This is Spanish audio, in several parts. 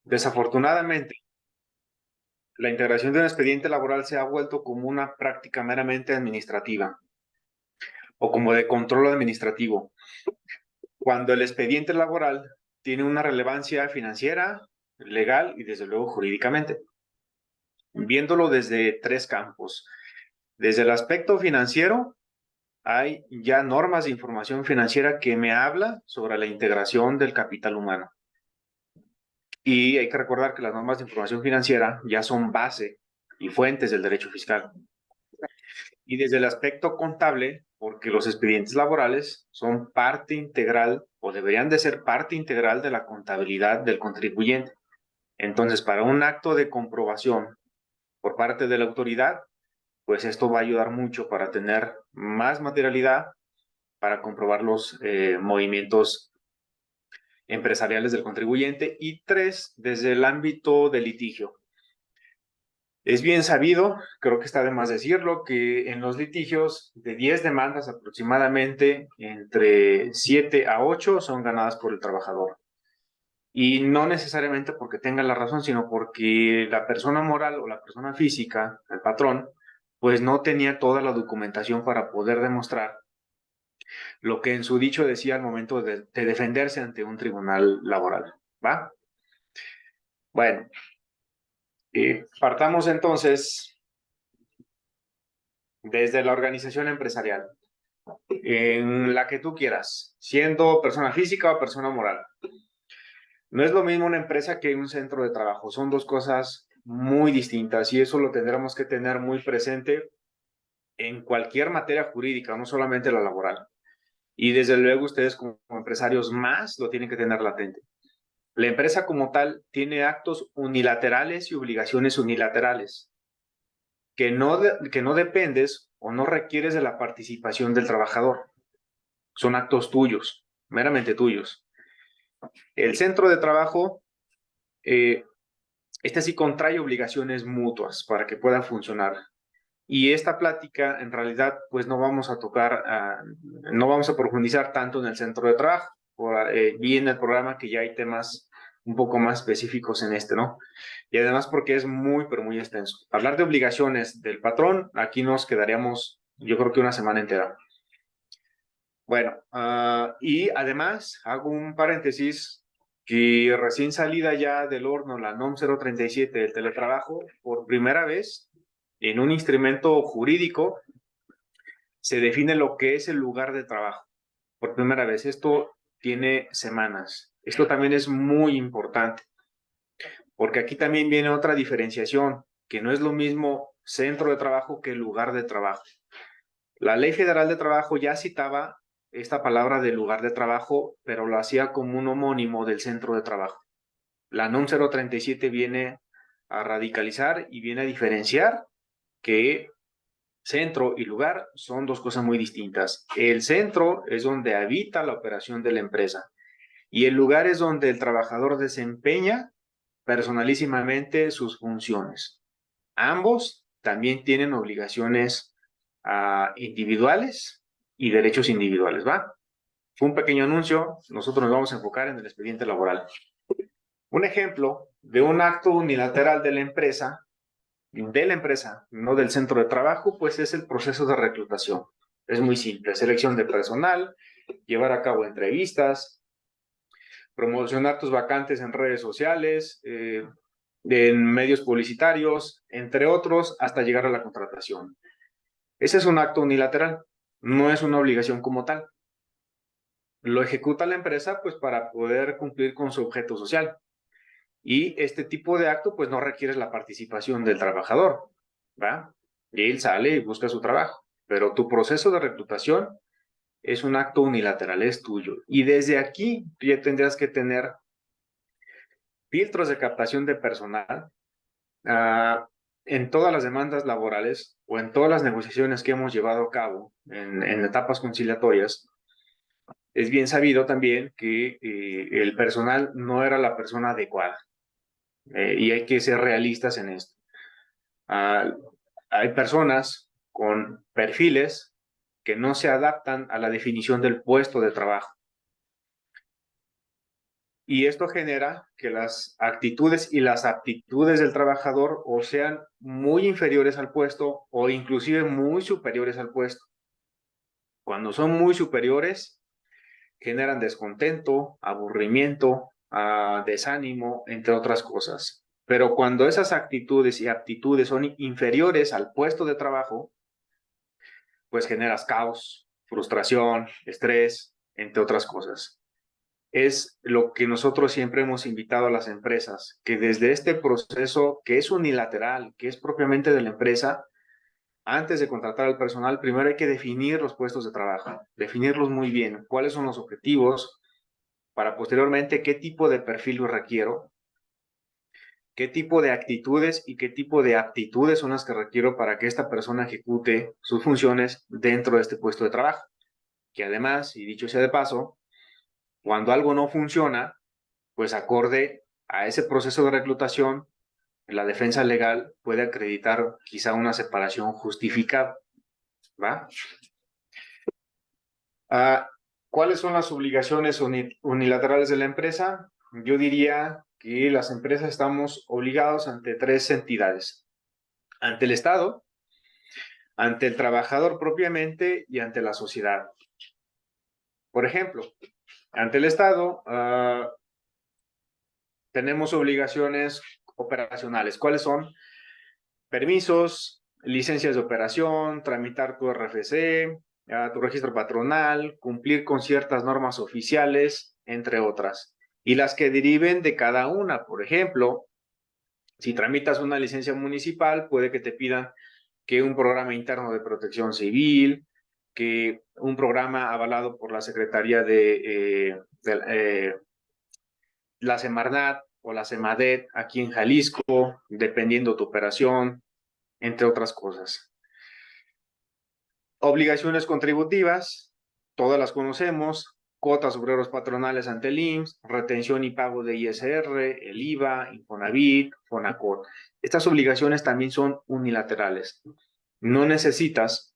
Desafortunadamente, la integración de un expediente laboral se ha vuelto como una práctica meramente administrativa o como de control administrativo, cuando el expediente laboral tiene una relevancia financiera, legal y desde luego jurídicamente. Viéndolo desde tres campos. Desde el aspecto financiero, hay ya normas de información financiera que me habla sobre la integración del capital humano. Y hay que recordar que las normas de información financiera ya son base y fuentes del derecho fiscal. Y desde el aspecto contable, porque los expedientes laborales son parte integral o deberían de ser parte integral de la contabilidad del contribuyente. Entonces, para un acto de comprobación por parte de la autoridad, pues esto va a ayudar mucho para tener más materialidad para comprobar los movimientos empresariales del contribuyente. Y tres, desde el ámbito del litigio. Es bien sabido, creo que está de más decirlo, que en los litigios de 10 demandas aproximadamente, entre 7 a 8 son ganadas por el trabajador. Y no necesariamente porque tenga la razón, sino porque la persona moral o la persona física, el patrón, pues no tenía toda la documentación para poder demostrar lo que en su dicho decía al momento de defenderse ante un tribunal laboral. ¿Va? Bueno, partamos entonces desde la organización empresarial, en la que tú quieras, siendo persona física o persona moral. No es lo mismo una empresa que un centro de trabajo, son dos cosas muy distintas y eso lo tendremos que tener muy presente en cualquier materia jurídica, no solamente la laboral. Y desde luego ustedes como empresarios más lo tienen que tener latente. La empresa como tal tiene actos unilaterales y obligaciones unilaterales que no dependes o no requieres de la participación del trabajador. Son actos tuyos, meramente tuyos. El centro de trabajo, este sí contrae obligaciones mutuas para que pueda funcionar. Y esta plática, en realidad, pues no vamos a tocar, no vamos a profundizar tanto en el centro de trabajo. Vi en el programa que ya hay temas un poco más específicos en este, ¿no? Y además porque es muy, pero muy extenso. Hablar de obligaciones del patrón, aquí nos quedaríamos, yo creo que una semana entera. Bueno, y además hago un paréntesis que recién salida ya del horno la NOM 037 del teletrabajo, por primera vez en un instrumento jurídico se define lo que es el lugar de trabajo. Por primera vez, esto tiene semanas. Esto también es muy importante, porque aquí también viene otra diferenciación, que no es lo mismo centro de trabajo que lugar de trabajo. La Ley Federal de Trabajo ya citaba esta palabra de lugar de trabajo, pero lo hacía como un homónimo del centro de trabajo. La NOM 037 viene a radicalizar y viene a diferenciar que centro y lugar son dos cosas muy distintas. El centro es donde habita la operación de la empresa y el lugar es donde el trabajador desempeña personalísimamente sus funciones. Ambos también tienen obligaciones individuales y derechos individuales, ¿va? Fue un pequeño anuncio, nosotros nos vamos a enfocar en el expediente laboral. Un ejemplo de un acto unilateral de la empresa, no del centro de trabajo, pues es el proceso de reclutación. Es muy simple, selección de personal, llevar a cabo entrevistas, promocionar tus vacantes en redes sociales, en medios publicitarios, entre otros, hasta llegar a la contratación. Ese es un acto unilateral, no es una obligación como tal. Lo ejecuta la empresa pues para poder cumplir con su objeto social. Y este tipo de acto pues no requiere la participación del trabajador, ¿va? Y él sale y busca su trabajo. Pero tu proceso de reclutación es un acto unilateral, es tuyo. Y desde aquí ya tendrás que tener filtros de captación de personal en todas las demandas laborales o en todas las negociaciones que hemos llevado a cabo en etapas conciliatorias. Es bien sabido también que el personal no era la persona adecuada y hay que ser realistas en esto. Uh, hay personas con perfiles que no se adaptan a la definición del puesto de trabajo. Y esto genera que las actitudes y las aptitudes del trabajador o sean muy inferiores al puesto o inclusive muy superiores al puesto. Cuando son muy superiores, generan descontento, aburrimiento, desánimo, entre otras cosas. Pero cuando esas actitudes y aptitudes son inferiores al puesto de trabajo, pues generas caos, frustración, estrés, entre otras cosas. Es lo que nosotros siempre hemos invitado a las empresas, que desde este proceso que es unilateral, que es propiamente de la empresa, antes de contratar al personal, primero hay que definir los puestos de trabajo, definirlos muy bien, cuáles son los objetivos, para posteriormente qué tipo de perfil lo requiero, qué tipo de actitudes y qué tipo de aptitudes son las que requiero para que esta persona ejecute sus funciones dentro de este puesto de trabajo. Que además, y dicho sea de paso, cuando algo no funciona, pues acorde a ese proceso de reclutación, la defensa legal puede acreditar quizá una separación justificada, ¿va? Ah, ¿Cuáles son las obligaciones unilaterales de la empresa? Yo diría que las empresas estamos obligados ante tres entidades: ante el Estado, ante el trabajador propiamente y ante la sociedad. Por ejemplo, ante el Estado tenemos obligaciones operacionales. ¿Cuáles son? Permisos, licencias de operación, tramitar tu RFC, tu registro patronal, cumplir con ciertas normas oficiales, entre otras. Y las que deriven de cada una. Por ejemplo, si tramitas una licencia municipal, puede que te pidan que un programa interno de protección civil, que un programa avalado por la Secretaría de la Semarnat o la Semadet aquí en Jalisco, dependiendo tu operación, entre otras cosas. Obligaciones contributivas, todas las conocemos: cuotas obreros patronales ante el IMSS, retención y pago de ISR, el IVA, Infonavit, Fonacot. Estas obligaciones también son unilaterales. No necesitas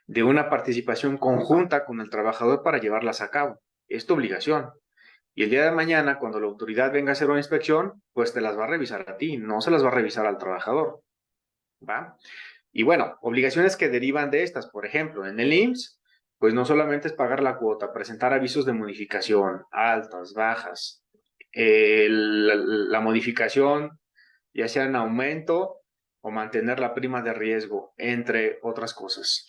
de una participación conjunta con el trabajador para llevarlas a cabo. Es tu obligación. Y el día de mañana, cuando la autoridad venga a hacer una inspección, pues te las va a revisar a ti, no se las va a revisar al trabajador, ¿va? Y bueno, obligaciones que derivan de estas, por ejemplo, en el IMSS, pues no solamente es pagar la cuota, presentar avisos de modificación, altas, bajas, la modificación, ya sea en aumento o mantener la prima de riesgo, entre otras cosas.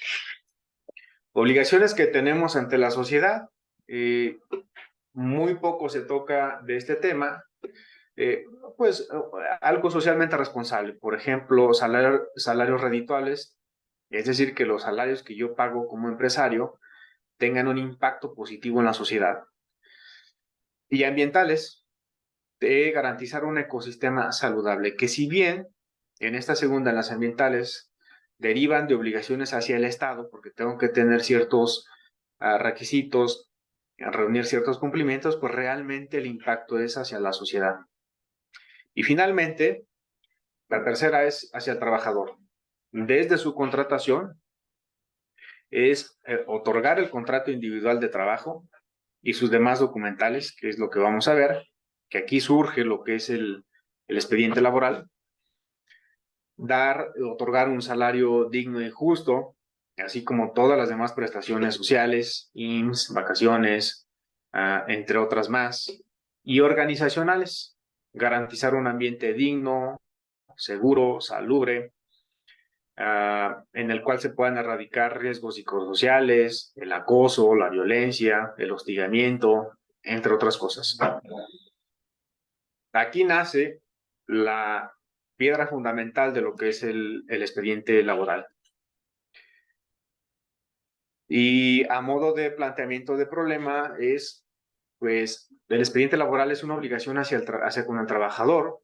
Obligaciones que tenemos ante la sociedad, muy poco se toca de este tema, pues algo socialmente responsable, por ejemplo, salarios redituales, es decir, que los salarios que yo pago como empresario tengan un impacto positivo en la sociedad. Y ambientales, de garantizar un ecosistema saludable, que si bien en esta segunda, en las ambientales, derivan de obligaciones hacia el Estado, porque tengo que tener ciertos requisitos, reunir ciertos cumplimientos, pues realmente el impacto es hacia la sociedad. Y finalmente, la tercera es hacia el trabajador. Desde su contratación es otorgar el contrato individual de trabajo y sus demás documentales, que es lo que vamos a ver, que aquí surge lo que es el expediente laboral, otorgar un salario digno y justo, así como todas las demás prestaciones sociales, IMSS, vacaciones, entre otras más, y organizacionales, garantizar un ambiente digno, seguro, salubre, en el cual se puedan erradicar riesgos psicosociales, el acoso, la violencia, el hostigamiento, entre otras cosas. Aquí nace la piedra fundamental de lo que es el expediente laboral. Y a modo de planteamiento de problema es, pues, el expediente laboral es una obligación hacia con el trabajador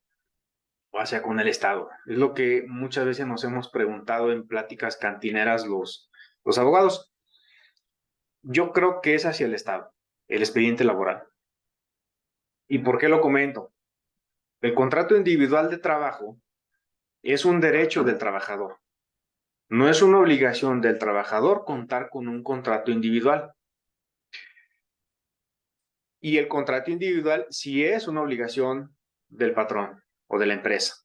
o hacia con el Estado. Es lo que muchas veces nos hemos preguntado en pláticas cantineras los abogados. Yo creo que es hacia el Estado, el expediente laboral. ¿Y por qué lo comento? El contrato individual de trabajo es un derecho del trabajador. No es una obligación del trabajador contar con un contrato individual. Y el contrato individual sí es una obligación del patrón o de la empresa.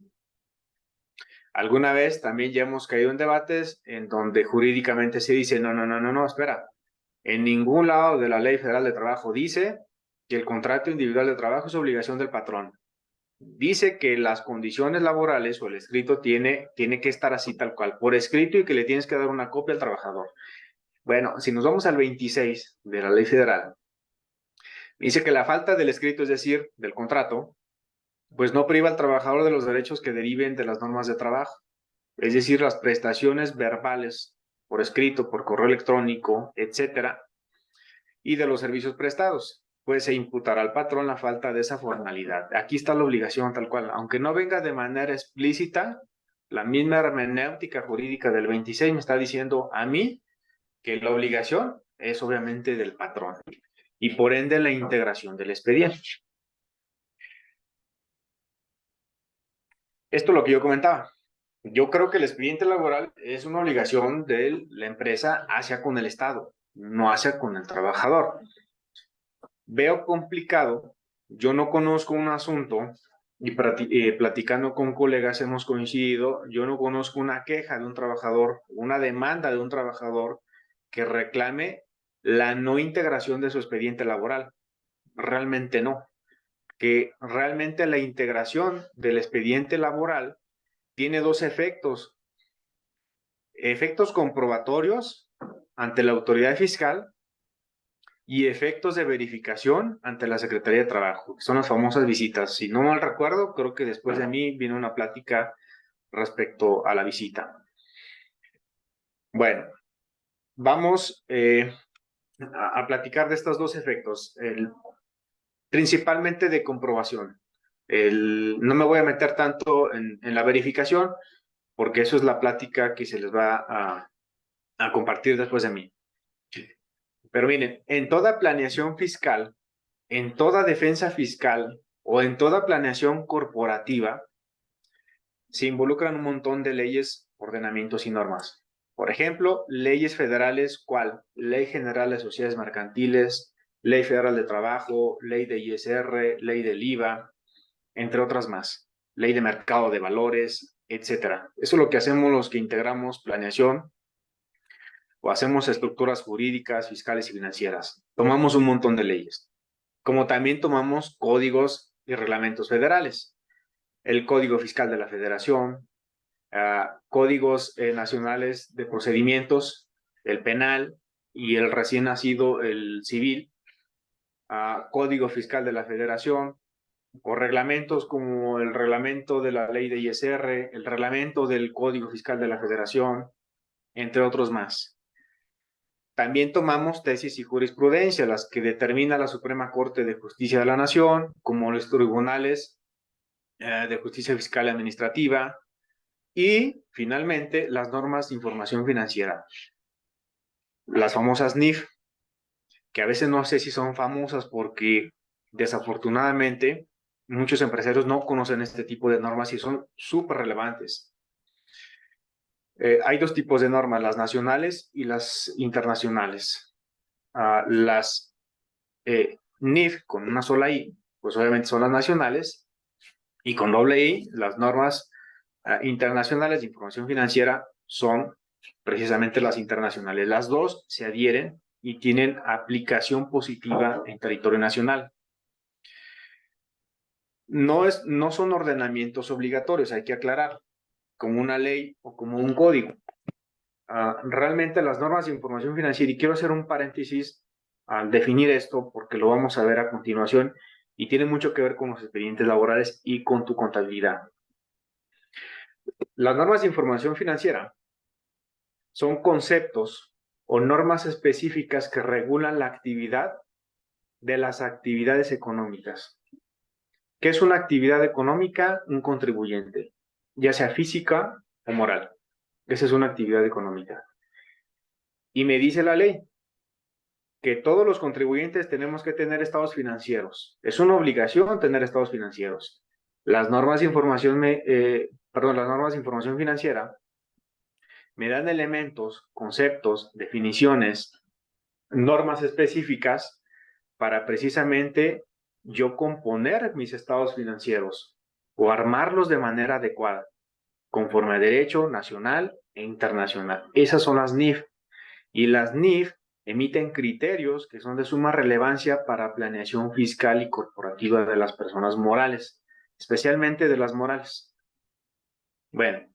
Alguna vez también ya hemos caído en debates en donde jurídicamente se dice, no, espera. En ningún lado de la Ley Federal de Trabajo dice que el contrato individual de trabajo es obligación del patrón. Dice que las condiciones laborales o el escrito tiene que estar así tal cual, por escrito, y que le tienes que dar una copia al trabajador. Bueno, si nos vamos al 26 de la Ley Federal, dice que la falta del escrito, es decir, del contrato, pues no priva al trabajador de los derechos que deriven de las normas de trabajo, es decir, las prestaciones verbales por escrito, por correo electrónico, etcétera, y de los servicios prestados. Pues se imputará al patrón la falta de esa formalidad. Aquí está la obligación tal cual, aunque no venga de manera explícita, la misma hermenéutica jurídica del 26 me está diciendo a mí que la obligación es obviamente del patrón y por ende la integración del expediente. Esto es lo que yo comentaba. Yo creo que el expediente laboral es una obligación de la empresa hacia con el Estado, no hacia con el trabajador. Veo complicado, yo no conozco un asunto, y platicando con colegas hemos coincidido, yo no conozco una queja de un trabajador, una demanda de un trabajador que reclame la no integración de su expediente laboral. Realmente no. Que realmente la integración del expediente laboral tiene dos efectos. Efectos comprobatorios ante la autoridad fiscal y efectos de verificación ante la Secretaría de Trabajo, que son las famosas visitas. Si no mal recuerdo, creo que después de mí viene una plática respecto a la visita. Bueno, vamos a platicar de estos dos efectos, principalmente de comprobación. No me voy a meter tanto en la verificación, porque eso es la plática que se les va a compartir después de mí. Pero miren, en toda planeación fiscal, en toda defensa fiscal o en toda planeación corporativa, se involucran un montón de leyes, ordenamientos y normas. Por ejemplo, leyes federales, ¿cuál? Ley General de Sociedades Mercantiles, Ley Federal de Trabajo, Ley de ISR, Ley del IVA, entre otras más. Ley de Mercado de Valores, etcétera. Eso es lo que hacemos los que integramos planeación o hacemos estructuras jurídicas, fiscales y financieras. Tomamos un montón de leyes, como también tomamos códigos y reglamentos federales. El Código Fiscal de la Federación, códigos nacionales de procedimientos, el penal y el recién nacido, el civil, Código Fiscal de la Federación, o reglamentos como el reglamento de la ley de ISR, el reglamento del Código Fiscal de la Federación, entre otros más. También tomamos tesis y jurisprudencia, las que determina la Suprema Corte de Justicia de la Nación, como los tribunales de justicia fiscal y administrativa, y finalmente las normas de información financiera, las famosas NIF, que a veces no sé si son famosas porque desafortunadamente muchos empresarios no conocen este tipo de normas y son súper relevantes. Hay dos tipos de normas, las nacionales y las internacionales. Las NIF con una sola I, pues obviamente son las nacionales, y con doble I, las normas internacionales de información financiera son precisamente las internacionales. Las dos se adhieren y tienen aplicación positiva en territorio nacional. No son ordenamientos obligatorios, hay que aclarar, como una ley o como un código. Realmente las normas de información financiera, y quiero hacer un paréntesis al definir esto porque lo vamos a ver a continuación y tiene mucho que ver con los expedientes laborales y con tu contabilidad. Las normas de información financiera son conceptos o normas específicas que regulan la actividad de las actividades económicas. ¿Qué es una actividad económica? Un contribuyente, ya sea física o moral. Esa es una actividad económica. Y me dice la ley que todos los contribuyentes tenemos que tener estados financieros. Es una obligación tener estados financieros. Las normas de información, las normas de información financiera me dan elementos, conceptos, definiciones, normas específicas para precisamente yo componer mis estados financieros o armarlos de manera adecuada, conforme a derecho nacional e internacional. Esas son las NIF. Y las NIF emiten criterios que son de suma relevancia para planeación fiscal y corporativa de las personas morales, especialmente de las morales. Bueno,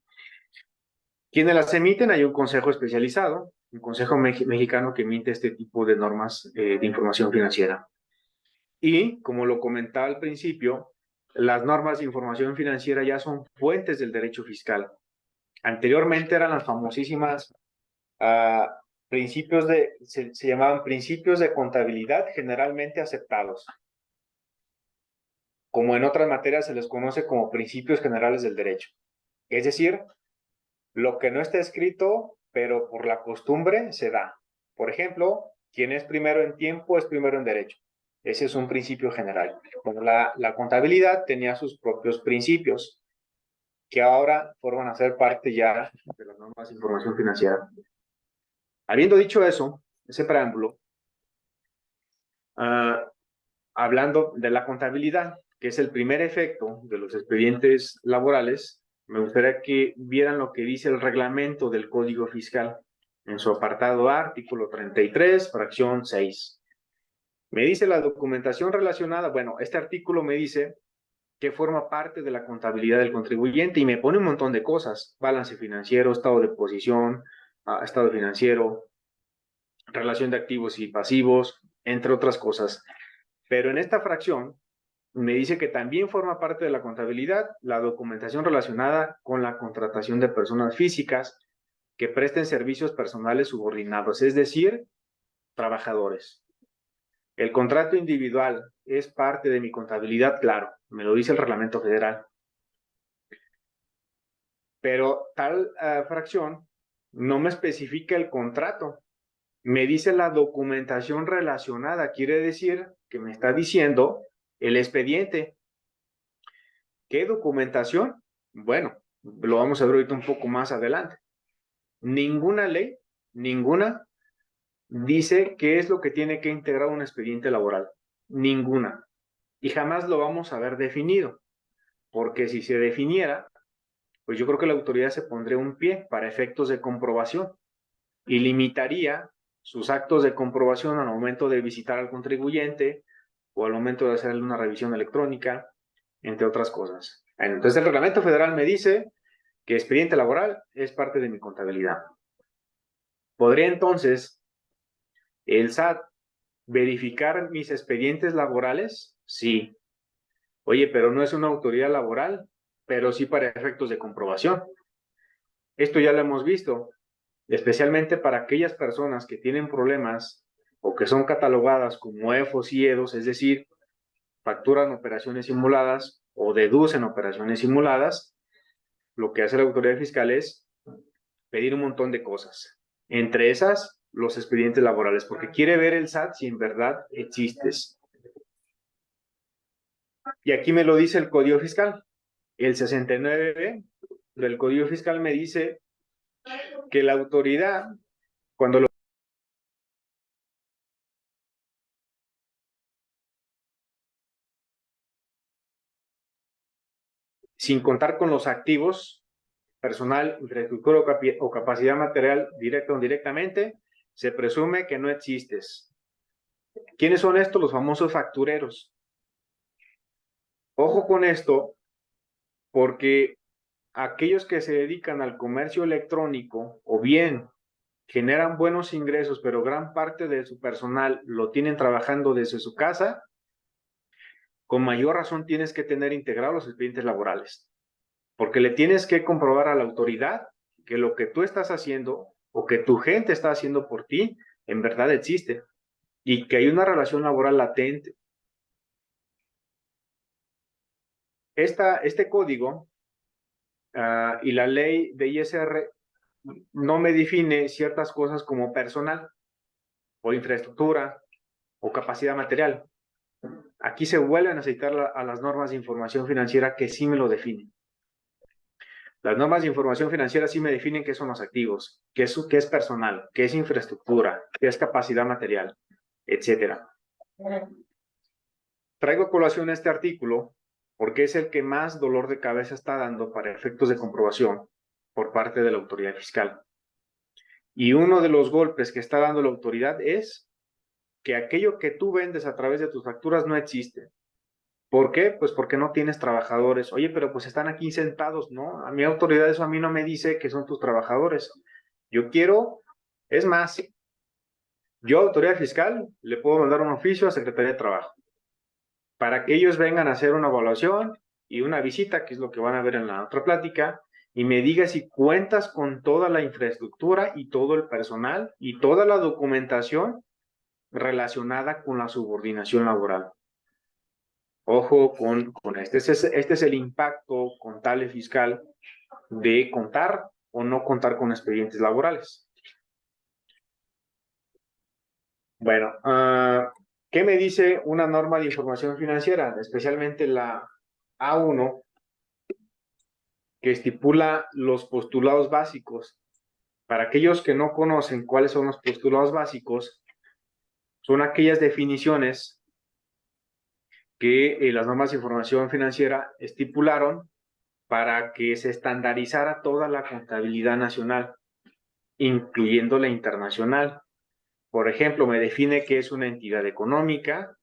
quienes las emiten, hay un consejo especializado, un consejo mexicano que emite este tipo de normas de información financiera. Y, como lo comentaba al principio, las normas de información financiera ya son fuentes del derecho fiscal. Anteriormente eran las famosísimas principios se llamaban principios de contabilidad generalmente aceptados. Como en otras materias se les conoce como principios generales del derecho. Es decir, lo que no está escrito, pero por la costumbre se da. Por ejemplo, quien es primero en tiempo es primero en derecho. Ese es un principio general. Bueno, la contabilidad tenía sus propios principios, que ahora forman a ser parte ya de las normas de información financiera. Habiendo dicho eso, ese preámbulo, hablando de la contabilidad, que es el primer efecto de los expedientes laborales, me gustaría que vieran lo que dice el reglamento del Código Fiscal en su apartado A, artículo 33, fracción 6. Me dice la documentación relacionada, bueno, este artículo me dice que forma parte de la contabilidad del contribuyente y me pone un montón de cosas: balance financiero, estado de posición, estado financiero, relación de activos y pasivos, entre otras cosas. Pero en esta fracción me dice que también forma parte de la contabilidad la documentación relacionada con la contratación de personas físicas que presten servicios personales subordinados, es decir, trabajadores. El contrato individual es parte de mi contabilidad, claro, me lo dice el Reglamento Federal. Pero tal fracción no me especifica el contrato. Me dice la documentación relacionada, quiere decir que me está diciendo el expediente. ¿Qué documentación? Bueno, lo vamos a ver ahorita un poco más adelante. Ninguna ley, ninguna, dice qué es lo que tiene que integrar un expediente laboral. Ninguna. Y jamás lo vamos a ver definido. Porque si se definiera, pues yo creo que la autoridad se pondría un pie para efectos de comprobación y limitaría sus actos de comprobación al momento de visitar al contribuyente o al momento de hacerle una revisión electrónica, entre otras cosas. Entonces el Reglamento Federal me dice que expediente laboral es parte de mi contabilidad. ¿Podría entonces el SAT verificar mis expedientes laborales? Sí. Oye, pero no es una autoridad laboral, pero sí para efectos de comprobación. Esto ya lo hemos visto, especialmente para aquellas personas que tienen problemas o que son catalogadas como EFOS y EDOS, es decir, facturan operaciones simuladas o deducen operaciones simuladas. Lo que hace la autoridad fiscal es pedir un montón de cosas, entre esas los expedientes laborales, porque quiere ver el SAT si en verdad existes. Y aquí me lo dice el Código Fiscal. El 69B del Código Fiscal me dice que la autoridad, cuando lo sin contar con los activos, personal, infraestructura o capacidad material directa o indirectamente, se presume que no existes. ¿Quiénes son estos? Los famosos factureros. Ojo con esto, porque aquellos que se dedican al comercio electrónico o bien generan buenos ingresos, pero gran parte de su personal lo tienen trabajando desde su casa, con mayor razón tienes que tener integrados los expedientes laborales, porque le tienes que comprobar a la autoridad que lo que tú estás haciendo o que tu gente está haciendo por ti en verdad existe y que hay una relación laboral latente. Este código y la ley de ISR no me define ciertas cosas como personal o infraestructura o capacidad material. Aquí se vuelven a necesitar a las normas de información financiera que sí me lo definen. Las normas de información financiera sí me definen qué son los activos, qué es personal, qué es infraestructura, qué es capacidad material, etcétera. Traigo a colación este artículo porque es el que más dolor de cabeza está dando para efectos de comprobación por parte de la autoridad fiscal. Y uno de los golpes que está dando la autoridad es que aquello que tú vendes a través de tus facturas no existe. ¿Por qué? Pues porque no tienes trabajadores. Oye, pero pues están aquí sentados, ¿no? A mi autoridad eso a mí no me dice que son tus trabajadores. Yo quiero, es más, yo, autoridad fiscal, le puedo mandar un oficio a Secretaría de Trabajo para que ellos vengan a hacer una evaluación y una visita, que es lo que van a ver en la otra plática, y me diga si cuentas con toda la infraestructura y todo el personal y toda la documentación relacionada con la subordinación laboral. Ojo con este. Este es el impacto contable fiscal de contar o no contar con expedientes laborales. Bueno, ¿qué me dice una norma de información financiera? Especialmente la A1, que estipula los postulados básicos. Para aquellos que no conocen cuáles son los postulados básicos, son aquellas definiciones que las normas de información financiera estipularon para que se estandarizara toda la contabilidad nacional, incluyendo la internacional. Por ejemplo, me define qué es una entidad económica.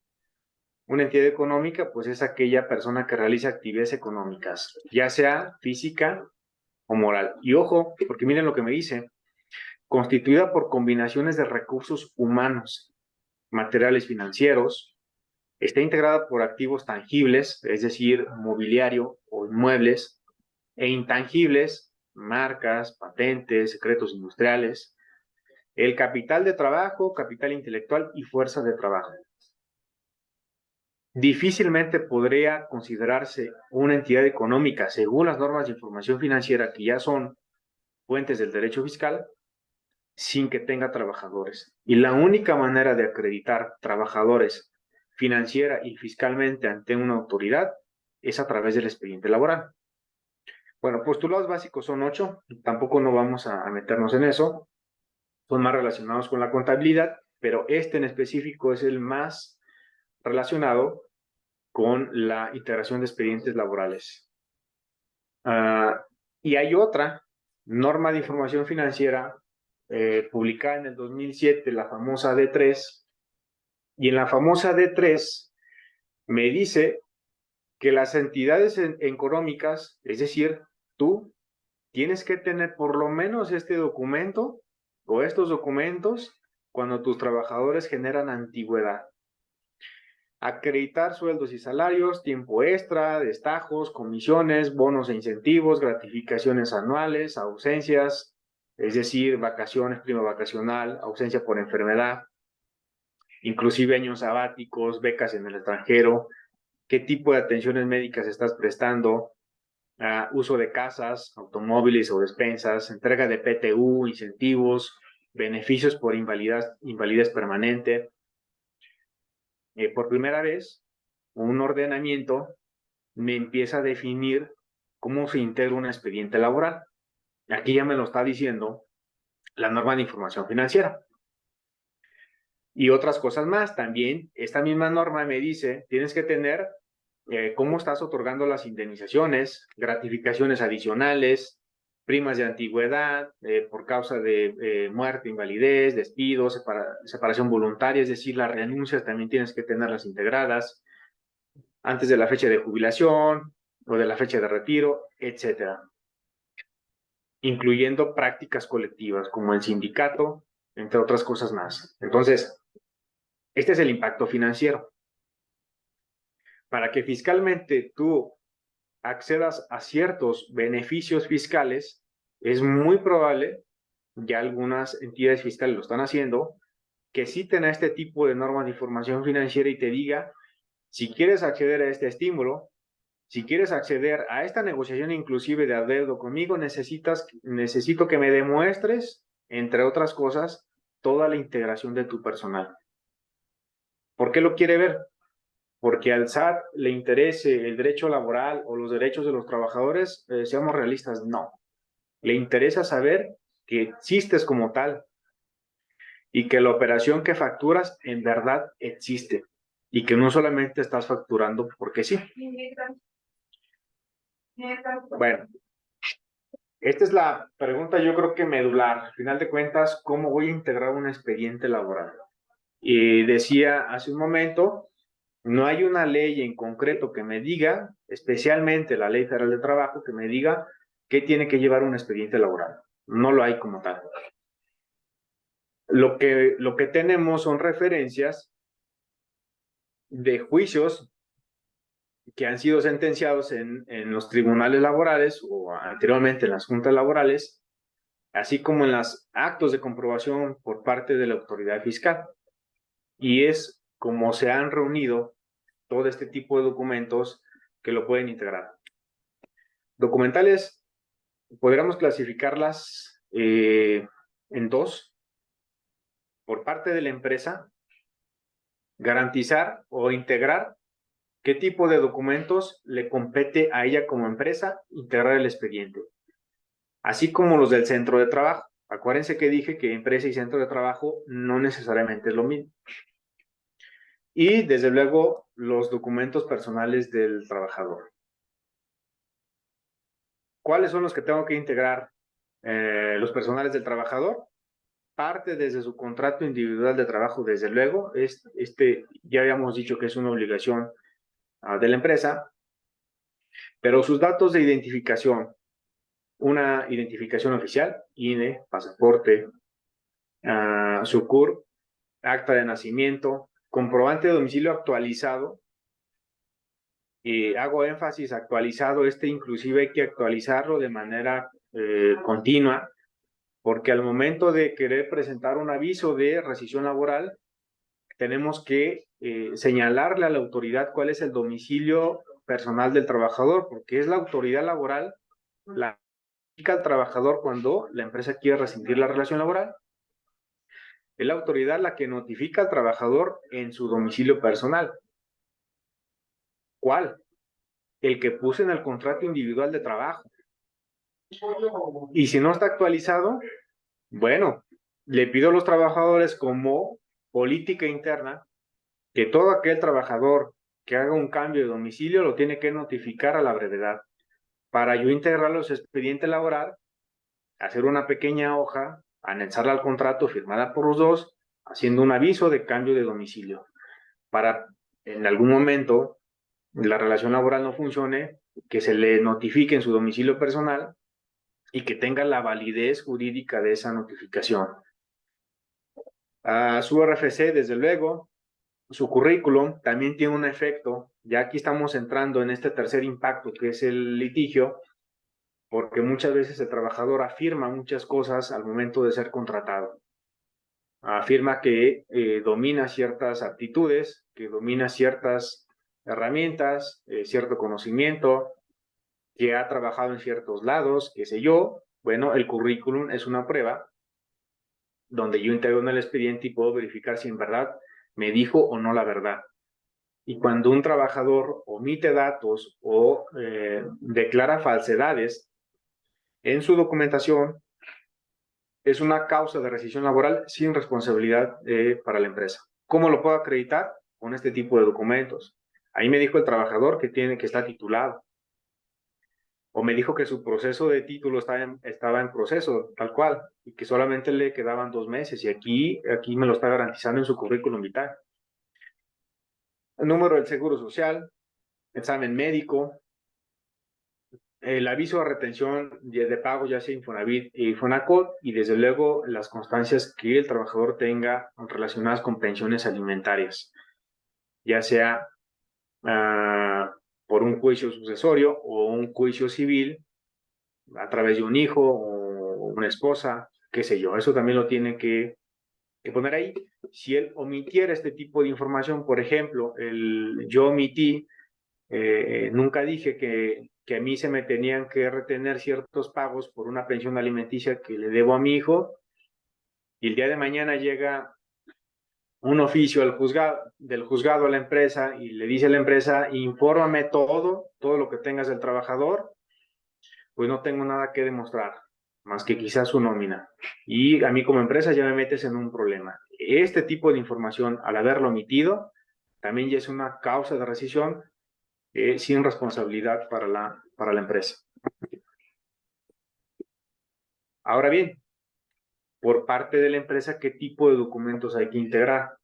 Una entidad económica, pues es aquella persona que realiza actividades económicas, ya sea física o moral. Y ojo, porque miren lo que me dice, constituida por combinaciones de recursos humanos, materiales financieros, está integrada por activos tangibles, es decir, mobiliario o inmuebles, e intangibles, marcas, patentes, secretos industriales, el capital de trabajo, capital intelectual y fuerza de trabajo. Difícilmente podría considerarse una entidad económica, según las normas de información financiera, que ya son fuentes del derecho fiscal, sin que tenga trabajadores. Y la única manera de acreditar trabajadores financiera y fiscalmente ante una autoridad es a través del expediente laboral. Bueno, postulados básicos son 8, tampoco no vamos a meternos en eso, son más relacionados con la contabilidad, pero este en específico es el más relacionado con la integración de expedientes laborales. Y hay otra norma de información financiera publicada en el 2007, la famosa D3, y en la famosa D3 me dice que las entidades económicas, es decir, tú tienes que tener por lo menos este documento o estos documentos cuando tus trabajadores generan antigüedad. Acreditar sueldos y salarios, tiempo extra, destajos, comisiones, bonos e incentivos, gratificaciones anuales, ausencias, es decir, vacaciones, prima vacacional, ausencia por enfermedad, inclusive años sabáticos, becas en el extranjero, qué tipo de atenciones médicas estás prestando, uso de casas, automóviles o despensas, entrega de PTU, incentivos, beneficios por invalidez permanente. Por primera vez, un ordenamiento me empieza a definir cómo se integra un expediente laboral. Aquí ya me lo está diciendo la norma de información financiera. Y otras cosas más. También esta misma norma me dice, tienes que tener cómo estás otorgando las indemnizaciones, gratificaciones adicionales, primas de antigüedad por causa de muerte, invalidez, despido, separación voluntaria, es decir, las renuncias también tienes que tenerlas integradas antes de la fecha de jubilación o de la fecha de retiro, etcétera, incluyendo prácticas colectivas como el sindicato, entre otras cosas más. Entonces, este es el impacto financiero. Para que fiscalmente tú accedas a ciertos beneficios fiscales, es muy probable, ya algunas entidades fiscales lo están haciendo, que citen a este tipo de normas de información financiera y te diga, si quieres acceder a este estímulo, si quieres acceder a esta negociación inclusive de adeudo conmigo, necesito que me demuestres, entre otras cosas, toda la integración de tu personal. ¿Por qué lo quiere ver? Porque al SAT le interese el derecho laboral o los derechos de los trabajadores, seamos realistas, no. Le interesa saber que existes como tal y que la operación que facturas en verdad existe. y que no solamente estás facturando porque sí. Bueno, esta es la pregunta yo creo que medular. Al final de cuentas, ¿cómo voy a integrar un expediente laboral? Y decía hace un momento, no hay una ley en concreto que me diga, especialmente la Ley Federal de Trabajo, que me diga qué tiene que llevar un expediente laboral. No lo hay como tal. Lo que tenemos son referencias de juicios que han sido sentenciados en los tribunales laborales o anteriormente en las juntas laborales, así como en los actos de comprobación por parte de la autoridad fiscal. Y es como se han reunido todo este tipo de documentos que lo pueden integrar. Documentales, podríamos clasificarlas en dos. Por parte de la empresa, garantizar o integrar qué tipo de documentos le compete a ella como empresa integrar el expediente, así como los del centro de trabajo. Acuérdense que dije que empresa y centro de trabajo no necesariamente es lo mismo. Y desde luego los documentos personales del trabajador. ¿Cuáles son los que tengo que integrar? Los personales del trabajador, parte desde su contrato individual de trabajo, desde luego, ya habíamos dicho que es una obligación de la empresa, pero sus datos de identificación, una identificación oficial, INE, pasaporte, su CUR, acta de nacimiento, comprobante de domicilio actualizado, hago énfasis actualizado, inclusive hay que actualizarlo de manera continua, porque al momento de querer presentar un aviso de rescisión laboral, tenemos que señalarle a la autoridad cuál es el domicilio personal del trabajador, porque es la autoridad laboral la que indica al trabajador cuando la empresa quiere rescindir la relación laboral. Es la autoridad la que notifica al trabajador en su domicilio personal. ¿Cuál? El que puse en el contrato individual de trabajo. Y si no está actualizado, bueno, le pido a los trabajadores como política interna que todo aquel trabajador que haga un cambio de domicilio lo tiene que notificar a la brevedad para yo integrarlo a su expediente laboral, hacer una pequeña hoja, anexarla al contrato firmada por los dos, haciendo un aviso de cambio de domicilio para en algún momento la relación laboral no funcione, que se le notifique en su domicilio personal y que tenga la validez jurídica de esa notificación. Su RFC, desde luego, su currículum también tiene un efecto. Ya aquí estamos entrando en este tercer impacto que es el litigio, porque muchas veces el trabajador afirma muchas cosas al momento de ser contratado. Afirma que domina ciertas aptitudes, que domina ciertas herramientas, cierto conocimiento, que ha trabajado en ciertos lados, qué sé yo. Bueno, el currículum es una prueba donde yo integro en el expediente y puedo verificar si en verdad me dijo o no la verdad. Y cuando un trabajador omite datos o declara falsedades en su documentación, es una causa de rescisión laboral sin responsabilidad para la empresa. ¿Cómo lo puedo acreditar? Con este tipo de documentos. Ahí me dijo el trabajador que está titulado. O me dijo que su proceso de título estaba en proceso, tal cual, y que solamente le quedaban 2 meses. Y aquí me lo está garantizando en su currículum vitae. El número del seguro social, examen médico, el aviso de retención de pago, ya sea Infonavit y Fonacot, y desde luego las constancias que el trabajador tenga relacionadas con pensiones alimentarias, ya sea por un juicio sucesorio o un juicio civil a través de un hijo o una esposa, qué sé yo. Eso también lo tiene que poner ahí. Si él omitiera este tipo de información, por ejemplo, yo omití, nunca dije que a mí se me tenían que retener ciertos pagos por una pensión alimenticia que le debo a mi hijo, y el día de mañana llega un oficio del juzgado a la empresa y le dice a la empresa, infórmame todo lo que tengas del trabajador, pues no tengo nada que demostrar, más que quizás su nómina. Y a mí como empresa ya me metes en un problema. Este tipo de información, al haberlo omitido, también ya es una causa de rescisión sin responsabilidad para la empresa. Ahora bien, por parte de la empresa, ¿qué tipo de documentos hay que integrar?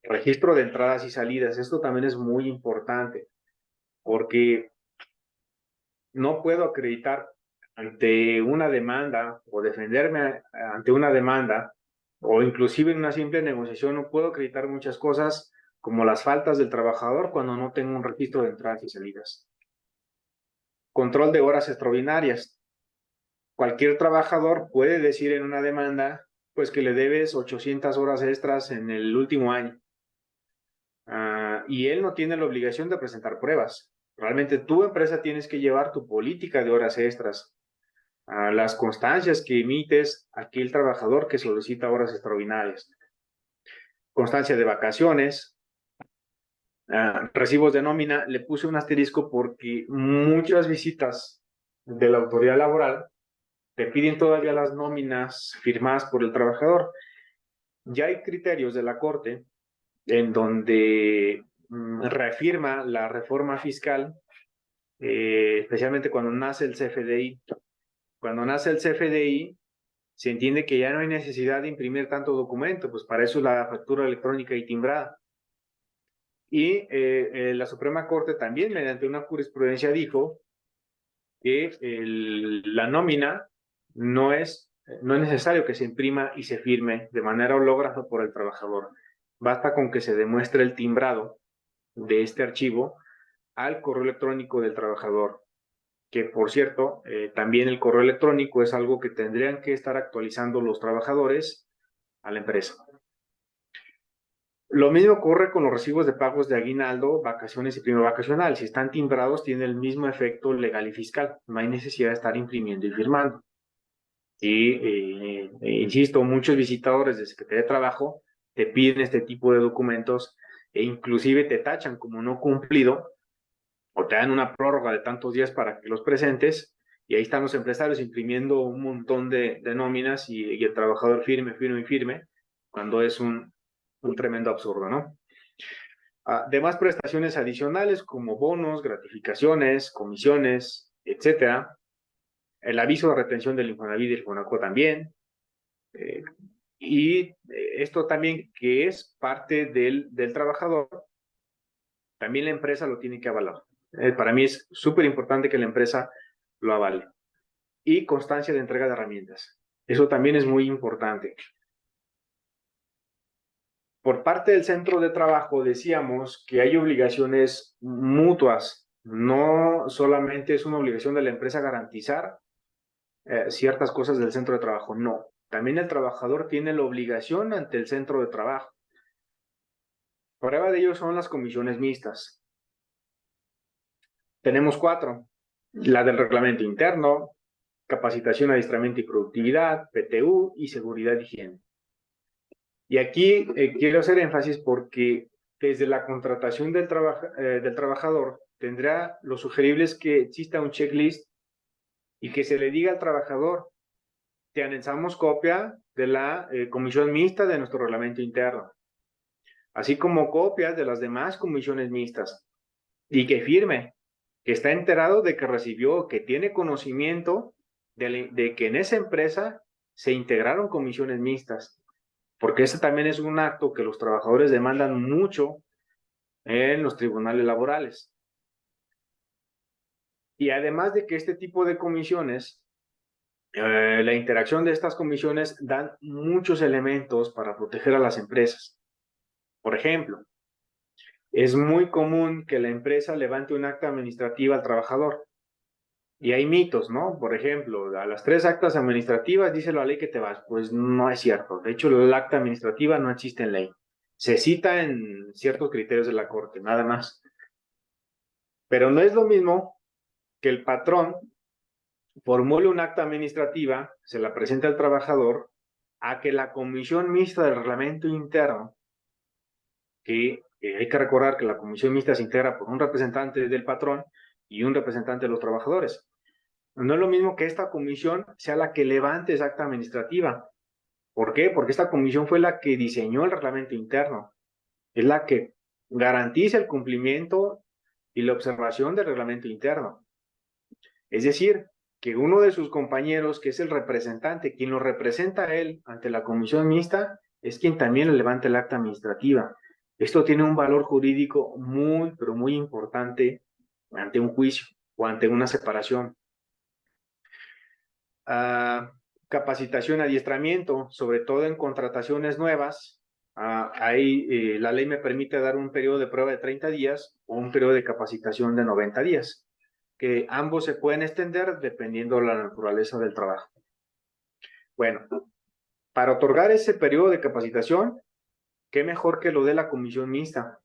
Registro de entradas y salidas. Esto también es muy importante porque no puedo acreditar ante una demanda o defenderme ante una demanda o inclusive en una simple negociación. No puedo acreditar muchas cosas como las faltas del trabajador cuando no tengo un registro de entradas y salidas. Control de horas extraordinarias. Cualquier trabajador puede decir en una demanda pues que le debes 800 horas extras en el último año. Y él no tiene la obligación de presentar pruebas. Realmente tu empresa tienes que llevar tu política de horas extras, las constancias que emites a aquel trabajador que solicita horas extraordinarias, constancia de vacaciones, recibos de nómina. Le puse un asterisco porque muchas visitas de la autoridad laboral te piden todavía las nóminas firmadas por el trabajador. Ya hay criterios de la Corte en donde reafirma la reforma fiscal, especialmente cuando nace el CFDI. Cuando nace el CFDI, se entiende que ya no hay necesidad de imprimir tanto documento, pues para eso la factura electrónica y timbrada. Y la Suprema Corte también, mediante una jurisprudencia, dijo que la nómina no es necesario que se imprima y se firme de manera hológrafa por el trabajador. Basta con que se demuestre el timbrado de este archivo al correo electrónico del trabajador, que por cierto, también el correo electrónico es algo que tendrían que estar actualizando los trabajadores a la empresa. Lo mismo ocurre con los recibos de pagos de aguinaldo, vacaciones y prima vacacional. Si están timbrados, tiene el mismo efecto legal y fiscal. No hay necesidad de estar imprimiendo y firmando. Y insisto, muchos visitadores de Secretaría de Trabajo te piden este tipo de documentos e inclusive te tachan como no cumplido o te dan una prórroga de tantos días para que los presentes, y ahí están los empresarios imprimiendo un montón de nóminas y el trabajador firme, cuando es un tremendo absurdo, ¿no? Demás prestaciones adicionales como bonos, gratificaciones, comisiones, etcétera. El aviso de retención del Infonavit y el Fonaco también. Esto también, que es parte del trabajador, también la empresa lo tiene que avalar. Para mí es súper importante que la empresa lo avale. Y constancia de entrega de herramientas. Eso también es muy importante. Por parte del centro de trabajo decíamos que hay obligaciones mutuas. No solamente es una obligación de la empresa garantizar ciertas cosas del centro de trabajo. No. También el trabajador tiene la obligación ante el centro de trabajo. Prueba de ello son las comisiones mixtas. Tenemos 4. La del reglamento interno, capacitación, adiestramiento y productividad, PTU y seguridad y higiene. Y aquí quiero hacer énfasis porque desde la contratación del trabajador tendrá lo sugerible es que exista un checklist y que se le diga al trabajador: te anexamos copia de la comisión mixta de nuestro reglamento interno, así como copias de las demás comisiones mixtas, y que firme, que está enterado de que recibió, que tiene conocimiento de que en esa empresa se integraron comisiones mixtas, porque ese también es un acto que los trabajadores demandan mucho en los tribunales laborales. Y además de que este tipo de comisiones, la interacción de estas comisiones dan muchos elementos para proteger a las empresas. Por ejemplo, es muy común que la empresa levante un acta administrativa al trabajador. Y hay mitos, ¿no? Por ejemplo, a las 3 actas administrativas dice la ley que te vas. Pues no es cierto. De hecho, el acta administrativa no existe en ley. Se cita en ciertos criterios de la Corte, nada más. Pero no es lo mismo que el patrón formule un acta administrativa, se la presenta al trabajador, a que la comisión mixta del reglamento interno, que hay que recordar que la comisión mixta se integra por un representante del patrón y un representante de los trabajadores. No es lo mismo que esta comisión sea la que levante esa acta administrativa. ¿Por qué? Porque esta comisión fue la que diseñó el reglamento interno. Es la que garantiza el cumplimiento y la observación del reglamento interno. Es decir, que uno de sus compañeros, que es el representante, quien lo representa a él ante la comisión mixta, es quien también le levanta el acta administrativa. Esto tiene un valor jurídico muy, pero muy importante ante un juicio o ante una separación. Capacitación, adiestramiento, sobre todo en contrataciones nuevas. Ahí la ley me permite dar un periodo de prueba de 30 días o un periodo de capacitación de 90 días, que ambos se pueden extender dependiendo de la naturaleza del trabajo. Bueno, para otorgar ese periodo de capacitación, qué mejor que lo dé la comisión mixta.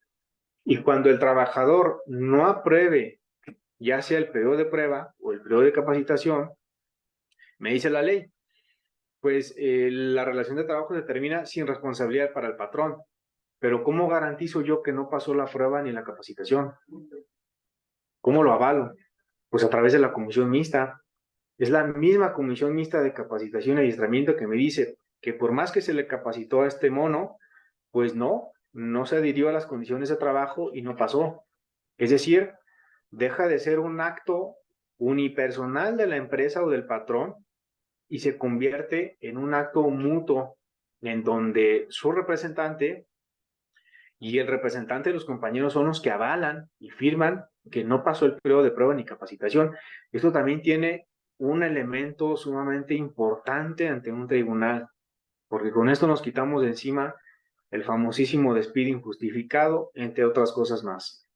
Y cuando el trabajador no apruebe, ya sea el periodo de prueba o el periodo de capacitación, me dice la ley, pues la relación de trabajo se termina sin responsabilidad para el patrón. Pero ¿cómo garantizo yo que no pasó la prueba ni la capacitación? ¿Cómo lo avalo? Pues a través de la comisión mixta. Es la misma comisión mixta de capacitación y adiestramiento que me dice que por más que se le capacitó a este mono, pues no se adhirió a las condiciones de trabajo y no pasó. Es decir, deja de ser un acto unipersonal de la empresa o del patrón y se convierte en un acto mutuo en donde su representante y el representante de los compañeros son los que avalan y firman que no pasó el periodo de prueba ni capacitación. Esto también tiene un elemento sumamente importante ante un tribunal, porque con esto nos quitamos de encima el famosísimo despido injustificado, entre otras cosas más.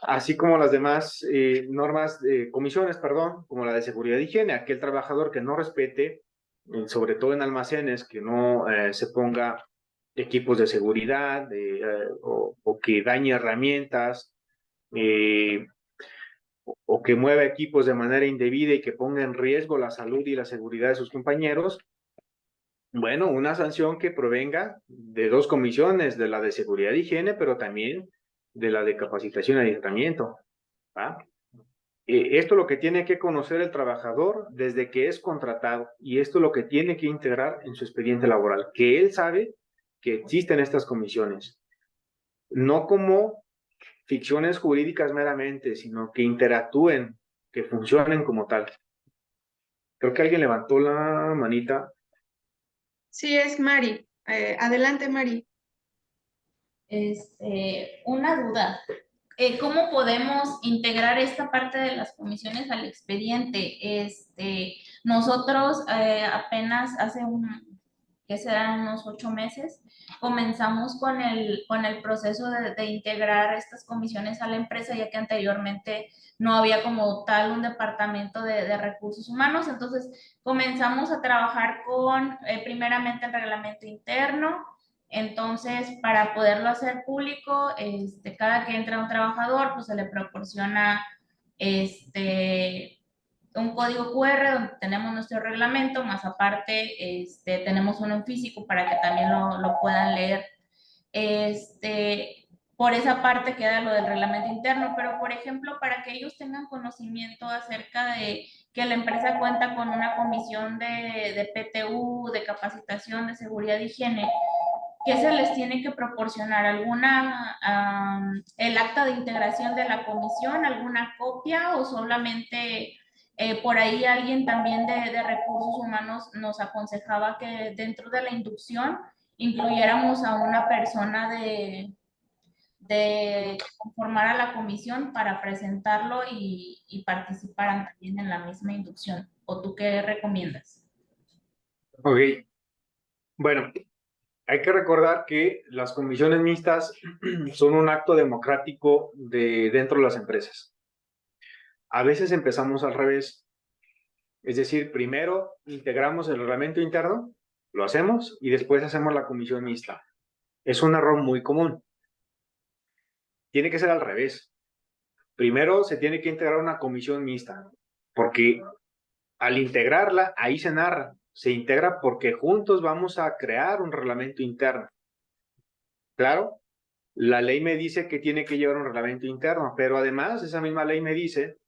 Así como las demás normas, comisiones, perdón, como la de seguridad y higiene, aquel trabajador que no respete, sobre todo en almacenes, que no se ponga equipos de seguridad o que dañe herramientas o que mueva equipos de manera indebida y que ponga en riesgo la salud y la seguridad de sus compañeros. Bueno, una sanción que provenga de dos comisiones, de la de seguridad y higiene, pero también de la de capacitación y adiestramiento. ¿Va? Esto es lo que tiene que conocer el trabajador desde que es contratado y esto es lo que tiene que integrar en su expediente laboral, que él sabe que existen estas comisiones, no como ficciones jurídicas meramente, sino que interactúen, que funcionen como tal. Creo que alguien levantó la manita. Sí, es Mari. Adelante, Mari. Una duda. ¿Cómo podemos integrar esta parte de las comisiones al expediente? Nosotros apenas que serán unos 8 meses, comenzamos con el proceso de integrar estas comisiones a la empresa, ya que anteriormente no había como tal un departamento de recursos humanos. Entonces, comenzamos a trabajar con primeramente el reglamento interno. Entonces, para poderlo hacer público, cada que entra un trabajador, pues se le proporciona un código QR donde tenemos nuestro reglamento, más aparte tenemos uno en físico para que también lo puedan leer. Por esa parte queda lo del reglamento interno, pero por ejemplo, para que ellos tengan conocimiento acerca de que la empresa cuenta con una comisión de PTU, de capacitación, de seguridad y higiene, ¿qué se les tiene que proporcionar? El acta de integración de la comisión, alguna copia o solamente por ahí alguien también de recursos humanos nos aconsejaba que dentro de la inducción incluyéramos a una persona de conformar a la comisión para presentarlo y participar también en la misma inducción? ¿O tú qué recomiendas? Ok, bueno, hay que recordar que las comisiones mixtas son un acto democrático dentro de las empresas. A veces empezamos al revés, es decir, primero integramos el reglamento interno, lo hacemos y después hacemos la comisión mixta. Es un error muy común. Tiene que ser al revés. Primero se tiene que integrar una comisión mixta, porque al integrarla, ahí se narra, se integra porque juntos vamos a crear un reglamento interno. Claro, la ley me dice que tiene que llevar un reglamento interno, pero además esa misma ley me dice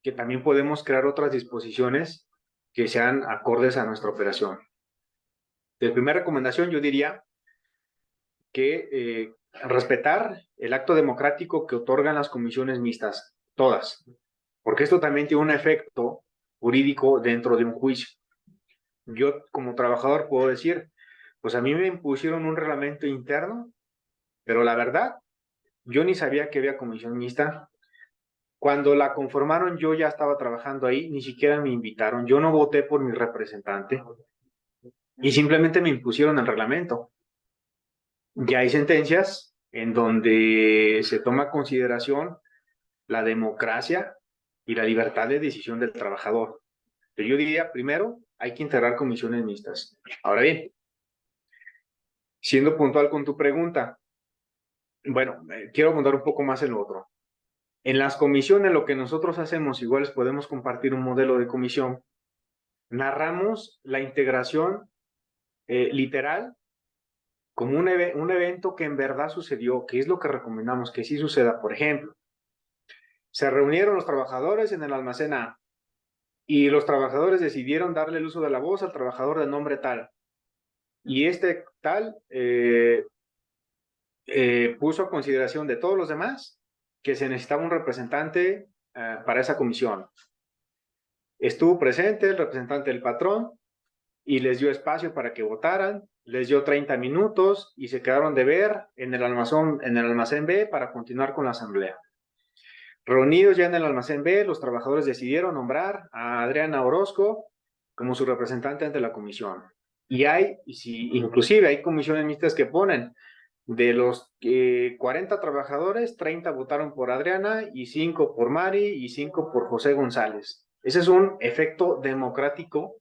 que también podemos crear otras disposiciones que sean acordes a nuestra operación. De primera recomendación, yo diría que respetar el acto democrático que otorgan las comisiones mixtas, todas, porque esto también tiene un efecto jurídico dentro de un juicio. Yo como trabajador puedo decir, pues a mí me impusieron un reglamento interno, pero la verdad, yo ni sabía que había comisión mixta. Cuando la conformaron, yo ya estaba trabajando ahí, ni siquiera me invitaron, yo no voté por mi representante y simplemente me impusieron el reglamento. Ya hay sentencias en donde se toma consideración la democracia y la libertad de decisión del trabajador. Pero yo diría, primero, hay que integrar comisiones mixtas. Ahora bien, siendo puntual con tu pregunta, bueno, quiero abundar un poco más en lo otro. En las comisiones, lo que nosotros hacemos, igual les podemos compartir un modelo de comisión, narramos la integración literal como un evento que en verdad sucedió, que es lo que recomendamos que sí suceda. Por ejemplo, se reunieron los trabajadores en el almacén A y los trabajadores decidieron darle el uso de la voz al trabajador de nombre tal. Y este tal puso a consideración de todos los demás que se necesitaba un representante para esa comisión. Estuvo presente el representante del patrón y les dio espacio para que votaran, les dio 30 minutos y se quedaron de ver en el almacén B para continuar con la asamblea. Reunidos ya en el almacén B, los trabajadores decidieron nombrar a Adriana Orozco como su representante ante la comisión. Y inclusive hay comisiones mixtas que ponen, de los 40 trabajadores, 30 votaron por Adriana y 5 por Mari y 5 por José González. Ese es un efecto democrático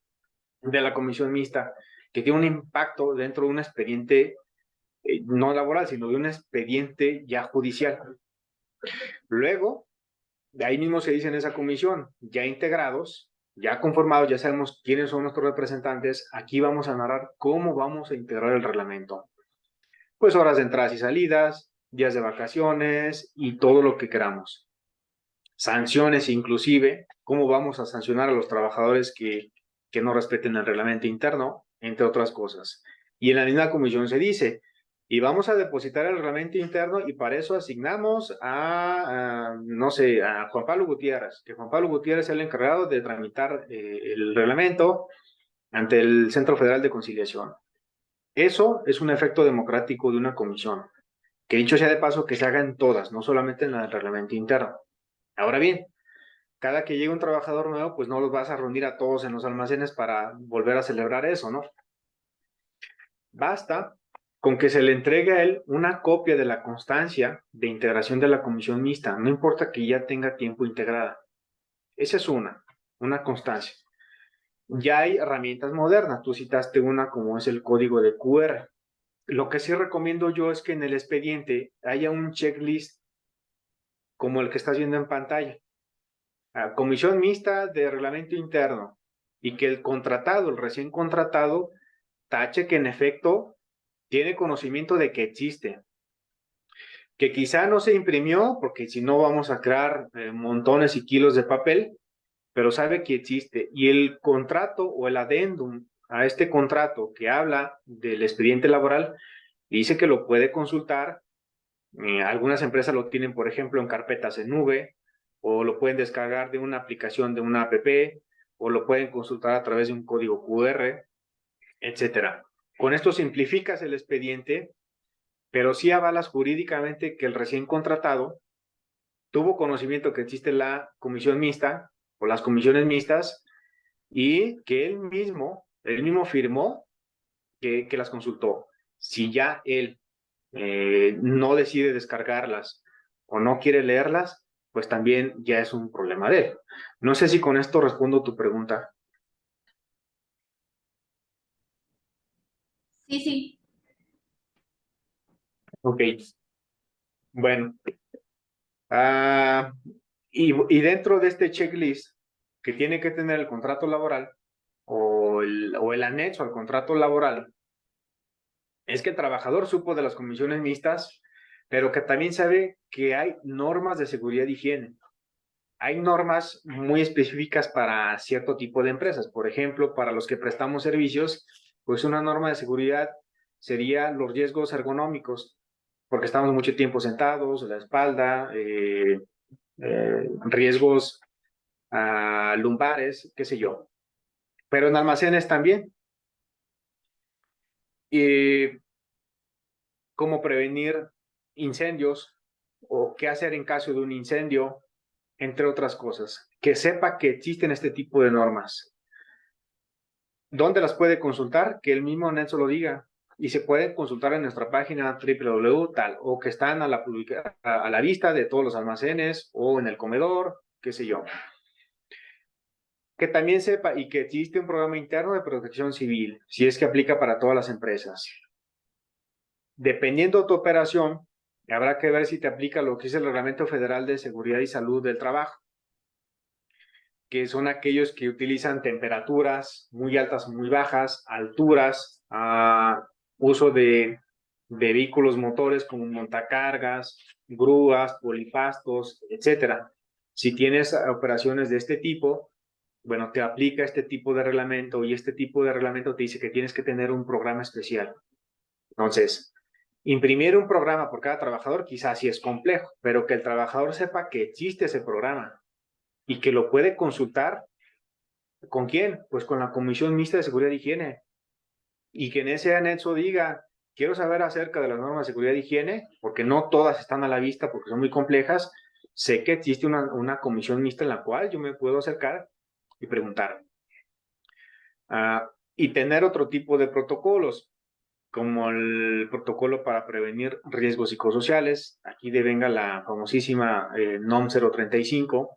de la comisión mixta que tiene un impacto dentro de un expediente no laboral, sino de un expediente ya judicial. Luego, de ahí mismo se dice en esa comisión, ya integrados, ya conformados, ya sabemos quiénes son nuestros representantes, aquí vamos a narrar cómo vamos a integrar el reglamento. Pues horas de entradas y salidas, días de vacaciones y todo lo que queramos. Sanciones inclusive, cómo vamos a sancionar a los trabajadores que no respeten el reglamento interno, entre otras cosas. Y en la misma comisión se dice, y vamos a depositar el reglamento interno y para eso asignamos no sé, a Juan Pablo Gutiérrez, que Juan Pablo Gutiérrez es el encargado de tramitar el reglamento ante el Centro Federal de Conciliación. Eso es un efecto democrático de una comisión, que dicho sea de paso que se haga en todas, no solamente en el reglamento interno. Ahora bien, cada que llegue un trabajador nuevo, pues no los vas a reunir a todos en los almacenes para volver a celebrar eso, ¿no? Basta con que se le entregue a él una copia de la constancia de integración de la comisión mixta, no importa que ya tenga tiempo integrada. Esa es una constancia. Ya hay herramientas modernas, tú citaste una como es el código de QR. Lo que sí recomiendo yo es que en el expediente haya un checklist como el que estás viendo en pantalla. Comisión mixta de reglamento interno y que el contratado, el recién contratado, tache que en efecto tiene conocimiento de que existe, que quizá no se imprimió porque si no vamos a crear montones y kilos de papel, pero sabe que existe y el contrato o el adendum a este contrato que habla del expediente laboral dice que lo puede consultar. Algunas empresas lo tienen, por ejemplo, en carpetas en nube, o lo pueden descargar de una aplicación de una app, o lo pueden consultar a través de un código QR, etcétera. Con esto simplificas el expediente, pero sí avalas jurídicamente que el recién contratado tuvo conocimiento que existe la comisión mixta o las comisiones mixtas y que él mismo firmó que las consultó. Si ya él no decide descargarlas o no quiere leerlas, pues también ya es un problema de él. No sé si con esto respondo tu pregunta. Sí, sí. Ok. Bueno. Y dentro de este checklist que tiene que tener el contrato laboral o el anexo al contrato laboral, es que el trabajador supo de las comisiones mixtas, pero que también sabe que hay normas de seguridad y higiene. Hay normas muy específicas para cierto tipo de empresas. Por ejemplo, para los que prestamos servicios, pues una norma de seguridad sería los riesgos ergonómicos, porque estamos mucho tiempo sentados, la espalda, riesgos lumbares, qué sé yo. Pero en almacenes también. Cómo prevenir incendios o qué hacer en caso de un incendio, entre otras cosas. Que sepa que existen este tipo de normas. ¿Dónde las puede consultar? Que el mismo Netso lo diga. Y se puede consultar en nuestra página www tal, o que están a la vista de todos los almacenes o en el comedor, qué sé yo. Que también sepa y que existe un programa interno de protección civil, si es que aplica para todas las empresas. Dependiendo de tu operación, habrá que ver si te aplica lo que es el Reglamento Federal de Seguridad y Salud del Trabajo, que son aquellos que utilizan temperaturas muy altas o muy bajas, alturas, uso de vehículos motores como montacargas, grúas, polipastos, etcétera. Si tienes operaciones de este tipo, bueno, te aplica este tipo de reglamento y este tipo de reglamento te dice que tienes que tener un programa especial. Entonces, imprimir un programa por cada trabajador quizás sí es complejo, pero que el trabajador sepa que existe ese programa y que lo puede consultar. ¿Con quién? Pues con la Comisión Mixta de Seguridad e Higiene. Y que en ese anexo diga, quiero saber acerca de las normas de seguridad e higiene, porque no todas están a la vista porque son muy complejas. Sé que existe una comisión mixta en la cual yo me puedo acercar y preguntar. Y tener otro tipo de protocolos, como el protocolo para prevenir riesgos psicosociales. Aquí devenga la famosísima NOM 035,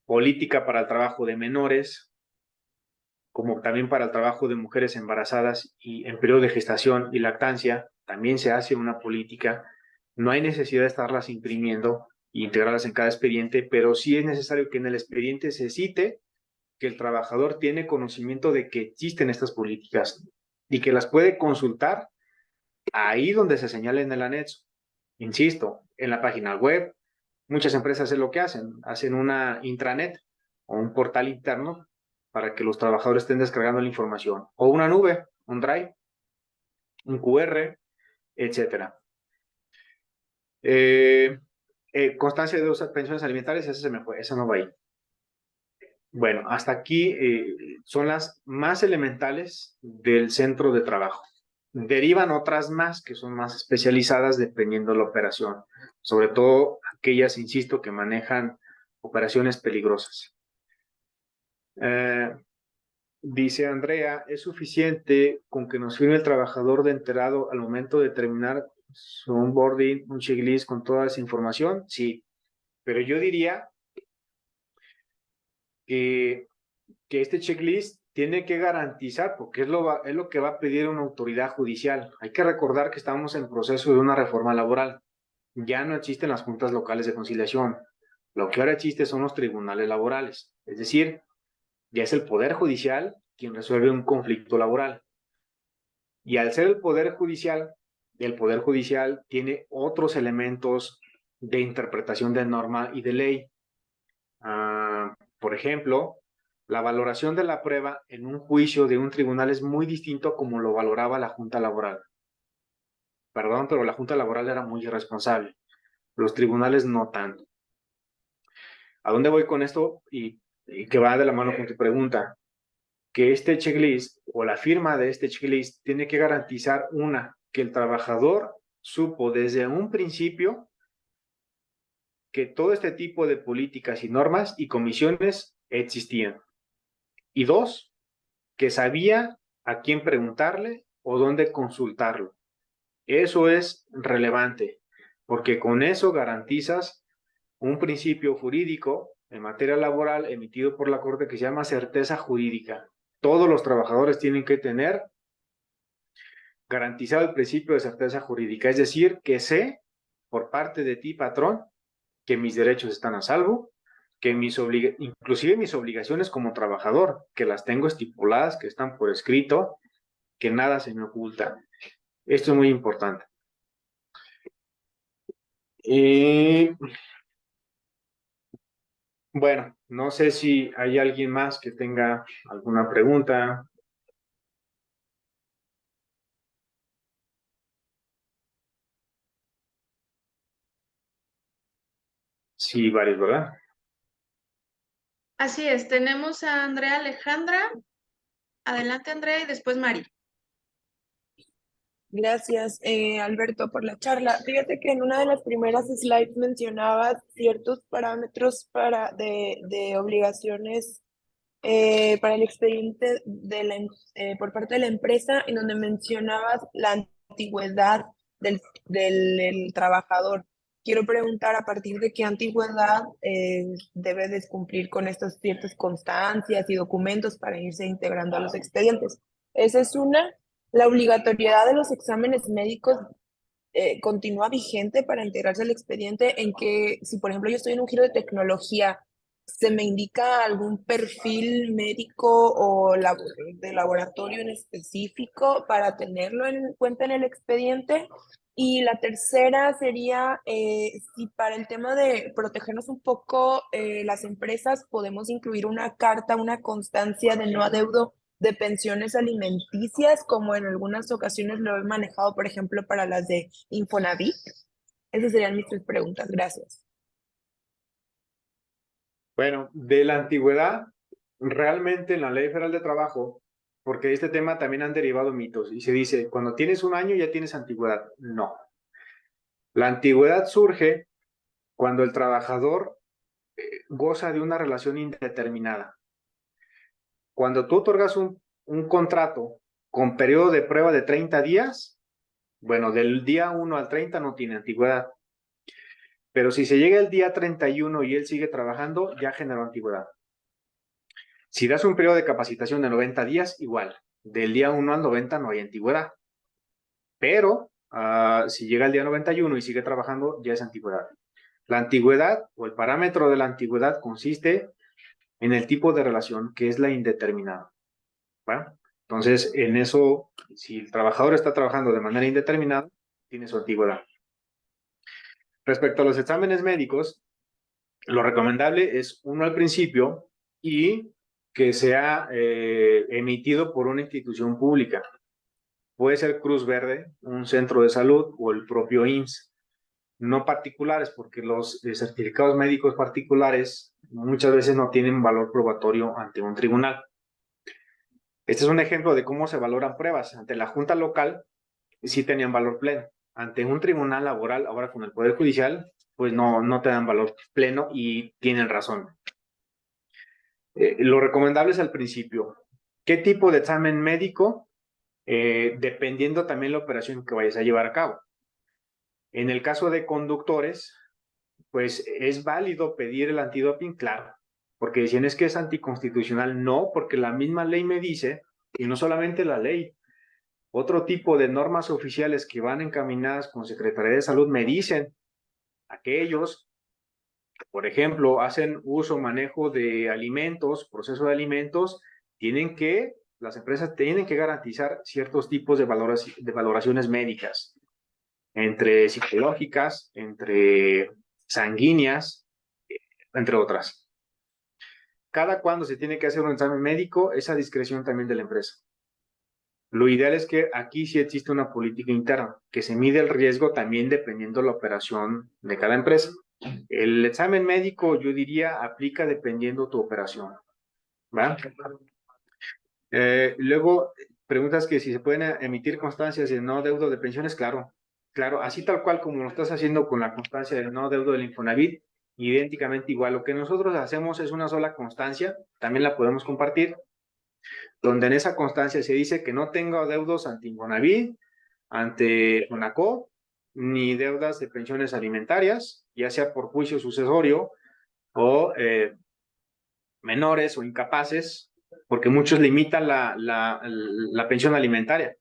política para el trabajo de menores, como también para el trabajo de mujeres embarazadas y en periodo de gestación y lactancia, también se hace una política. No hay necesidad de estarlas imprimiendo e integrarlas en cada expediente, pero sí es necesario que en el expediente se cite que el trabajador tiene conocimiento de que existen estas políticas y que las puede consultar ahí donde se señala en el anexo. Insisto, en la página web, muchas empresas es lo que hacen una intranet o un portal interno para que los trabajadores estén descargando la información, o una nube, un Drive, un QR, etcétera. Constancia de uso de pensiones alimentarias, esa se me fue, esa no va ahí. Bueno, hasta aquí son las más elementales del centro de trabajo. Derivan otras más que son más especializadas dependiendo de la operación, sobre todo aquellas, insisto, que manejan operaciones peligrosas. Dice Andrea, ¿es suficiente con que nos firme el trabajador de enterado al momento de terminar su onboarding, un checklist con toda esa información? Sí, pero yo diría que este checklist tiene que garantizar, porque es lo que va a pedir una autoridad judicial. Hay que recordar que estamos en proceso de una reforma laboral. Ya no existen las juntas locales de conciliación. Lo que ahora existe son los tribunales laborales. Es decir, ya es el Poder Judicial quien resuelve un conflicto laboral. Y al ser el Poder Judicial tiene otros elementos de interpretación de norma y de ley. Por ejemplo, la valoración de la prueba en un juicio de un tribunal es muy distinto como lo valoraba la Junta Laboral. Perdón, pero la Junta Laboral era muy irresponsable. Los tribunales no tanto. ¿A dónde voy con esto? Y que va de la mano con tu pregunta. Que este checklist o la firma de este checklist tiene que garantizar que el trabajador supo desde un principio que todo este tipo de políticas y normas y comisiones existían. Y dos, que sabía a quién preguntarle o dónde consultarlo. Eso es relevante, porque con eso garantizas un principio jurídico en materia laboral emitido por la Corte que se llama certeza jurídica. Todos los trabajadores tienen que tener garantizado el principio de certeza jurídica, es decir, que sé por parte de ti, patrón, que mis derechos están a salvo, que inclusive mis obligaciones como trabajador, que las tengo estipuladas, que están por escrito, que nada se me oculta. Esto es muy importante. Bueno, no sé si hay alguien más que tenga alguna pregunta. Sí, varios, ¿verdad? Así es, tenemos a Andrea Alejandra. Adelante, Andrea, y después Mari. Gracias, Alberto, por la charla. Fíjate que en una de las primeras slides mencionabas ciertos parámetros de obligaciones para el expediente por parte de la empresa, en donde mencionabas la antigüedad del trabajador. Quiero preguntar a partir de qué antigüedad debe de cumplir con estas ciertas constancias y documentos para irse integrando a los expedientes. Esa es una. La obligatoriedad de los exámenes médicos continúa vigente para integrarse al expediente, en que si por ejemplo yo estoy en un giro de tecnología, ¿se me indica algún perfil médico o de laboratorio en específico para tenerlo en cuenta en el expediente? Y la tercera sería si para el tema de protegernos un poco las empresas podemos incluir una carta, una constancia de no adeudo de pensiones alimenticias, como en algunas ocasiones lo he manejado, por ejemplo, para las de Infonavit. Esas serían mis tres preguntas. Gracias. Bueno, de la antigüedad, realmente en la Ley Federal de Trabajo, porque de este tema también han derivado mitos y se dice, cuando tienes un año ya tienes antigüedad. No. La antigüedad surge cuando el trabajador goza de una relación indeterminada. Cuando tú otorgas un contrato con periodo de prueba de 30 días, bueno, del día 1 al 30 no tiene antigüedad. Pero si se llega el día 31 y él sigue trabajando, ya generó antigüedad. Si das un periodo de capacitación de 90 días, igual. Del día 1 al 90 no hay antigüedad. Pero si llega el día 91 y sigue trabajando, ya es antigüedad. La antigüedad o el parámetro de la antigüedad consiste en el tipo de relación, que es la indeterminada. ¿Va? Entonces, en eso, si el trabajador está trabajando de manera indeterminada, tiene su antigüedad. Respecto a los exámenes médicos, lo recomendable es uno al principio y que sea emitido por una institución pública. Puede ser Cruz Verde, un centro de salud o el propio IMSS. No particulares, porque los certificados médicos particulares muchas veces no tienen valor probatorio ante un tribunal. Este es un ejemplo de cómo se valoran pruebas. Ante la Junta Local sí tenían valor pleno. Ante un tribunal laboral, ahora con el Poder Judicial, pues no te dan valor pleno y tienen razón. Lo recomendable es al principio. ¿Qué tipo de examen médico? Dependiendo también la operación que vayas a llevar a cabo. En el caso de conductores, pues es válido pedir el antidoping, claro, porque decían es que es anticonstitucional. No, porque la misma ley me dice, y no solamente la ley, otro tipo de normas oficiales que van encaminadas con Secretaría de Salud me dicen, aquellos, por ejemplo, hacen uso o manejo de alimentos, proceso de alimentos, las empresas tienen que garantizar ciertos tipos de valoraciones médicas, entre psicológicas, entre sanguíneas, entre otras. Cada cuando se tiene que hacer un examen médico, esa discreción también de la empresa. Lo ideal es que aquí sí existe una política interna, que se mide el riesgo también dependiendo de la operación de cada empresa. El examen médico, yo diría, aplica dependiendo tu operación. ¿Va? Luego, preguntas que si se pueden emitir constancias de no adeudo de pensiones, claro. Claro, así tal cual como lo estás haciendo con la constancia de no adeudo del Infonavit, idénticamente igual. Lo que nosotros hacemos es una sola constancia, también la podemos compartir, donde en esa constancia se dice que no tengo adeudos ante Infonavit, ante UNACO, ni deudas de pensiones alimentarias, ya sea por juicio sucesorio o menores o incapaces, porque muchos limitan la pensión alimentaria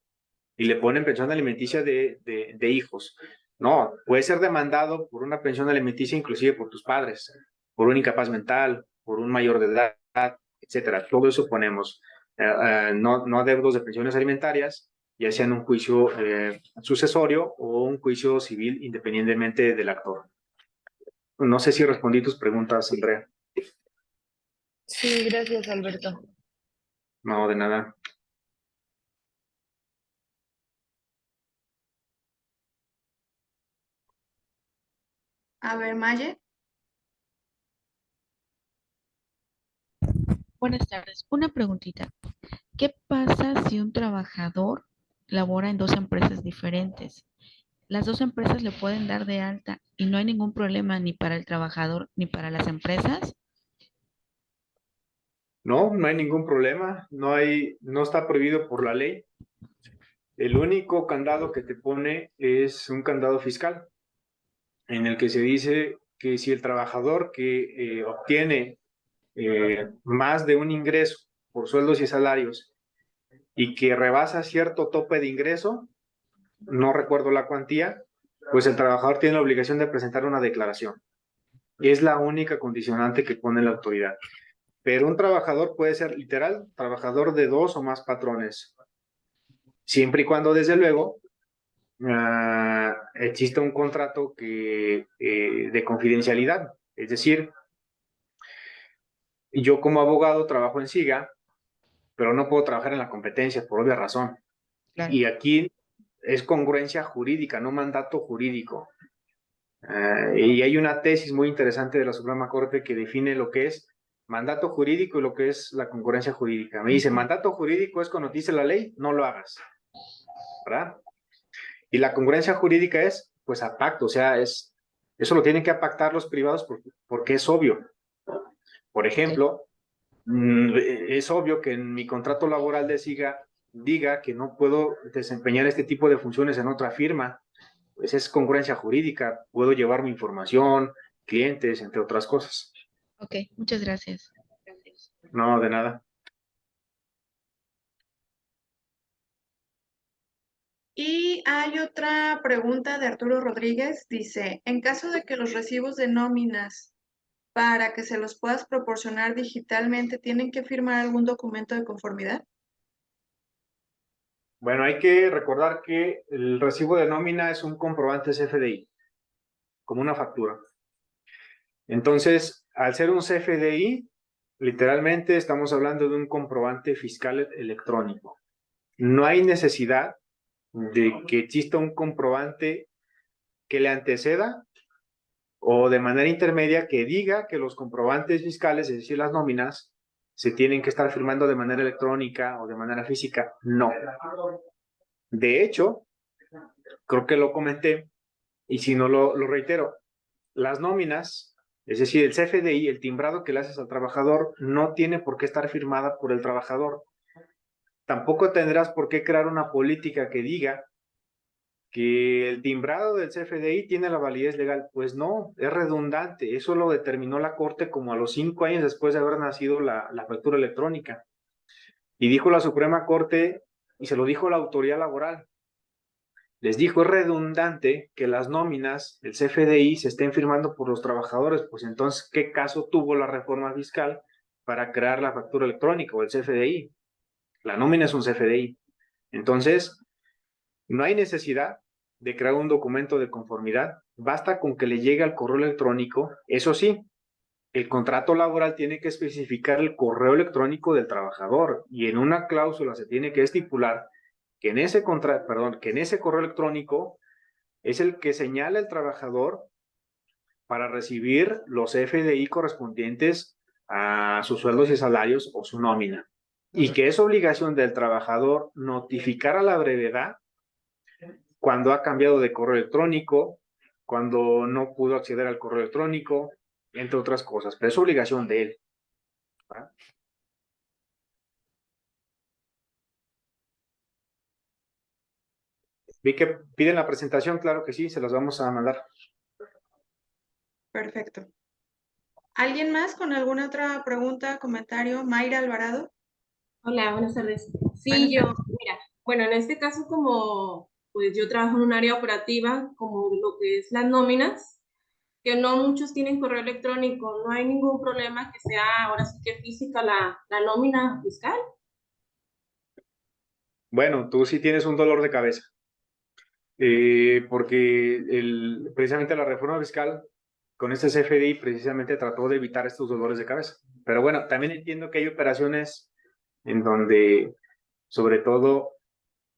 y le ponen pensión alimenticia de hijos. No, puede ser demandado por una pensión alimenticia inclusive por tus padres, por un incapaz mental, por un mayor de edad, etcétera. Todo eso ponemos. No adeudos de pensiones alimentarias, ya sea en un juicio sucesorio o un juicio civil independientemente del actor. No sé si respondí tus preguntas, Andrea. Sí, gracias, Alberto. No, de nada. A ver, Maye. Buenas tardes. Una preguntita. ¿Qué pasa si un trabajador labora en dos empresas diferentes? Las dos empresas le pueden dar de alta y no hay ningún problema ni para el trabajador ni para las empresas. No, no hay ningún problema, no está prohibido por la ley. El único candado que te pone es un candado fiscal, en el que se dice que si el trabajador que obtiene más de un ingreso por sueldos y salarios y que rebasa cierto tope de ingreso, no recuerdo la cuantía, pues el trabajador tiene la obligación de presentar una declaración. Es la única condicionante que pone la autoridad. Pero un trabajador puede ser literal trabajador de dos o más patrones, siempre y cuando, desde luego, exista un contrato de confidencialidad. Es decir, yo como abogado trabajo en SIGA, pero no puedo trabajar en la competencia por obvia razón. Claro. Y aquí es congruencia jurídica, no mandato jurídico. Y hay una tesis muy interesante de la Suprema Corte que define lo que es mandato jurídico y lo que es la concurrencia jurídica. Me dice, mandato jurídico es cuando dice la ley, no lo hagas, ¿verdad? Y la congruencia jurídica es, pues, a pacto, o sea, eso lo tienen que pactar los privados porque es obvio. Por ejemplo, es obvio que en mi contrato laboral de SIGA diga que no puedo desempeñar este tipo de funciones en otra firma. Pues es congruencia jurídica, puedo llevar mi información, clientes, entre otras cosas. Ok, muchas gracias. No, de nada. Y hay otra pregunta de Arturo Rodríguez. Dice, en caso de que los recibos de nóminas, para que se los puedas proporcionar digitalmente, ¿tienen que firmar algún documento de conformidad? Bueno, hay que recordar que el recibo de nómina es un comprobante CFDI, como una factura. Entonces, al ser un CFDI, literalmente estamos hablando de un comprobante fiscal electrónico. No hay necesidad de que exista un comprobante que le anteceda o de manera intermedia que diga que los comprobantes fiscales, es decir, las nóminas, se tienen que estar firmando de manera electrónica o de manera física. No. De hecho, creo que lo comenté, y si no lo reitero, las nóminas, es decir, el CFDI, el timbrado que le haces al trabajador, no tiene por qué estar firmada por el trabajador. Tampoco tendrás por qué crear una política que diga que el timbrado del CFDI tiene la validez legal. Pues no, es redundante. Eso lo determinó la Corte como a los 5 años después de haber nacido la factura electrónica. Y dijo la Suprema Corte, y se lo dijo la autoridad laboral, les dijo, es redundante que las nóminas del CFDI se estén firmando por los trabajadores. Pues entonces, ¿qué caso tuvo la reforma fiscal para crear la factura electrónica o el CFDI? La nómina es un CFDI. Entonces, no hay necesidad de crear un documento de conformidad, basta con que le llegue al correo electrónico. Eso sí, el contrato laboral tiene que especificar el correo electrónico del trabajador y en una cláusula se tiene que estipular que en ese correo electrónico es el que señala el trabajador para recibir los FDI correspondientes a sus sueldos y salarios o su nómina. Y que es obligación del trabajador notificar a la brevedad cuando ha cambiado de correo electrónico, cuando no pudo acceder al correo electrónico, entre otras cosas, pero es obligación de él. ¿Va? Vi que piden la presentación, claro que sí, se las vamos a mandar. Perfecto. ¿Alguien más con alguna otra pregunta, comentario? Mayra Alvarado. Hola, buenas tardes. Sí, Buenas yo, tardes. mira, bueno, en este caso como pues yo trabajo en un área operativa, como lo que es las nóminas, que no muchos tienen correo electrónico, no hay ningún problema que sea ahora sí que física la nómina fiscal. Bueno, tú sí tienes un dolor de cabeza, porque precisamente la reforma fiscal con este CFDI precisamente trató de evitar estos dolores de cabeza. Pero bueno, también entiendo que hay operaciones en donde, sobre todo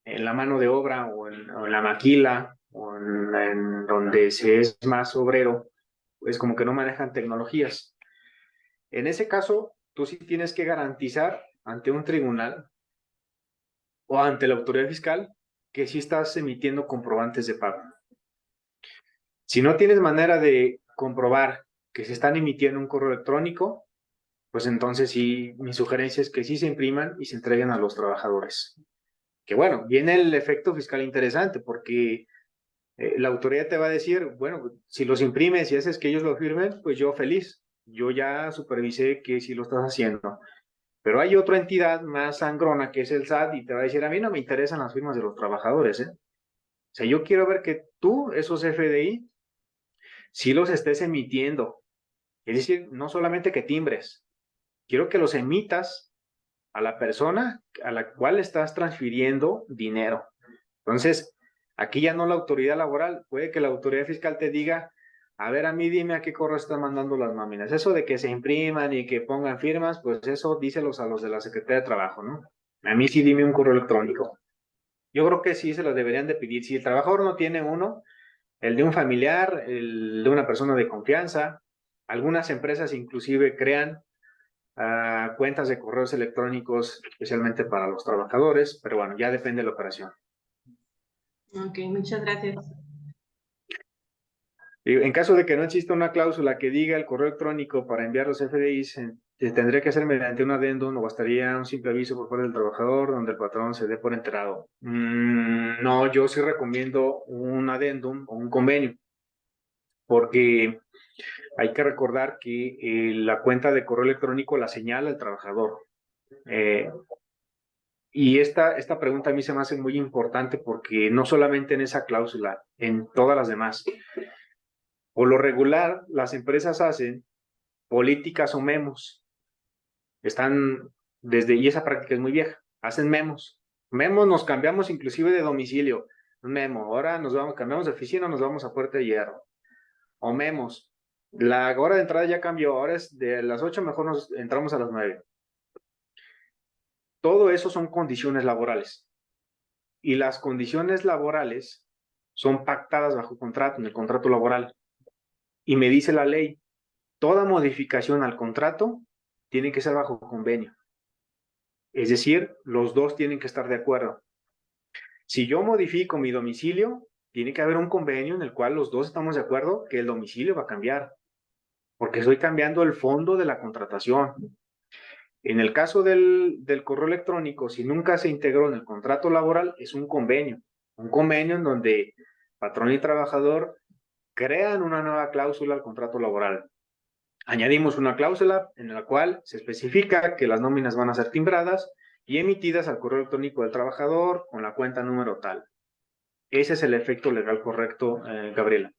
en la mano de obra o en la maquila o en donde se es más obrero, pues como que no manejan tecnologías. En ese caso, tú sí tienes que garantizar ante un tribunal o ante la autoridad fiscal que sí estás emitiendo comprobantes de pago. Si no tienes manera de comprobar que se están emitiendo un correo electrónico, pues entonces sí, mi sugerencia es que sí se impriman y se entreguen a los trabajadores. Que bueno, viene el efecto fiscal interesante porque la autoridad te va a decir, bueno, si los imprimes y haces que ellos lo firmen, pues yo feliz. Yo ya supervisé que sí lo estás haciendo. Pero hay otra entidad más sangrona que es el SAT y te va a decir, a mí no me interesan las firmas de los trabajadores, ¿eh? O sea, yo quiero ver que tú, esos FDI, sí los estés emitiendo. Es decir, no solamente que timbres, quiero que los emitas a la persona a la cual estás transfiriendo dinero. Entonces, aquí ya no la autoridad laboral, puede que la autoridad fiscal te diga, a ver, a mí dime a qué correo están mandando las nóminas. Eso de que se impriman y que pongan firmas, pues eso díselos a los de la Secretaría de Trabajo, ¿no? A mí sí dime un correo electrónico. Yo creo que sí se lo deberían de pedir. Si el trabajador no tiene uno, el de un familiar, el de una persona de confianza, algunas empresas inclusive crean cuentas de correos electrónicos especialmente para los trabajadores, pero bueno, ya depende de la operación. Ok, muchas gracias. En caso de que no exista una cláusula que diga el correo electrónico para enviar los FDIs, se tendría que hacer mediante un adendum o bastaría un simple aviso por parte del trabajador donde el patrón se dé por enterado. No, yo sí recomiendo un adendum o un convenio, porque hay que recordar que la cuenta de correo electrónico la señala el trabajador. Y esta pregunta a mí se me hace muy importante porque no solamente en esa cláusula, en todas las demás. Por lo regular, las empresas hacen políticas o memos. Y esa práctica es muy vieja. Hacen memos. Memos nos cambiamos inclusive de domicilio. Un memo. Ahora cambiamos de oficina, nos vamos a Puerta de Hierro. O memos. La hora de entrada ya cambió. Ahora es de las 8, mejor nos entramos a las 9. Todo eso son condiciones laborales. Y las condiciones laborales son pactadas bajo contrato, en el contrato laboral. Y me dice la ley, toda modificación al contrato tiene que ser bajo convenio. Es decir, los dos tienen que estar de acuerdo. Si yo modifico mi domicilio, tiene que haber un convenio en el cual los dos estamos de acuerdo que el domicilio va a cambiar, porque estoy cambiando el fondo de la contratación. En el caso del correo electrónico, si nunca se integró en el contrato laboral, es un convenio en donde patrón y trabajador crean una nueva cláusula al contrato laboral. Añadimos una cláusula en la cual se especifica que las nóminas van a ser timbradas y emitidas al correo electrónico del trabajador con la cuenta número tal. Ese es el efecto legal correcto, Gabriela.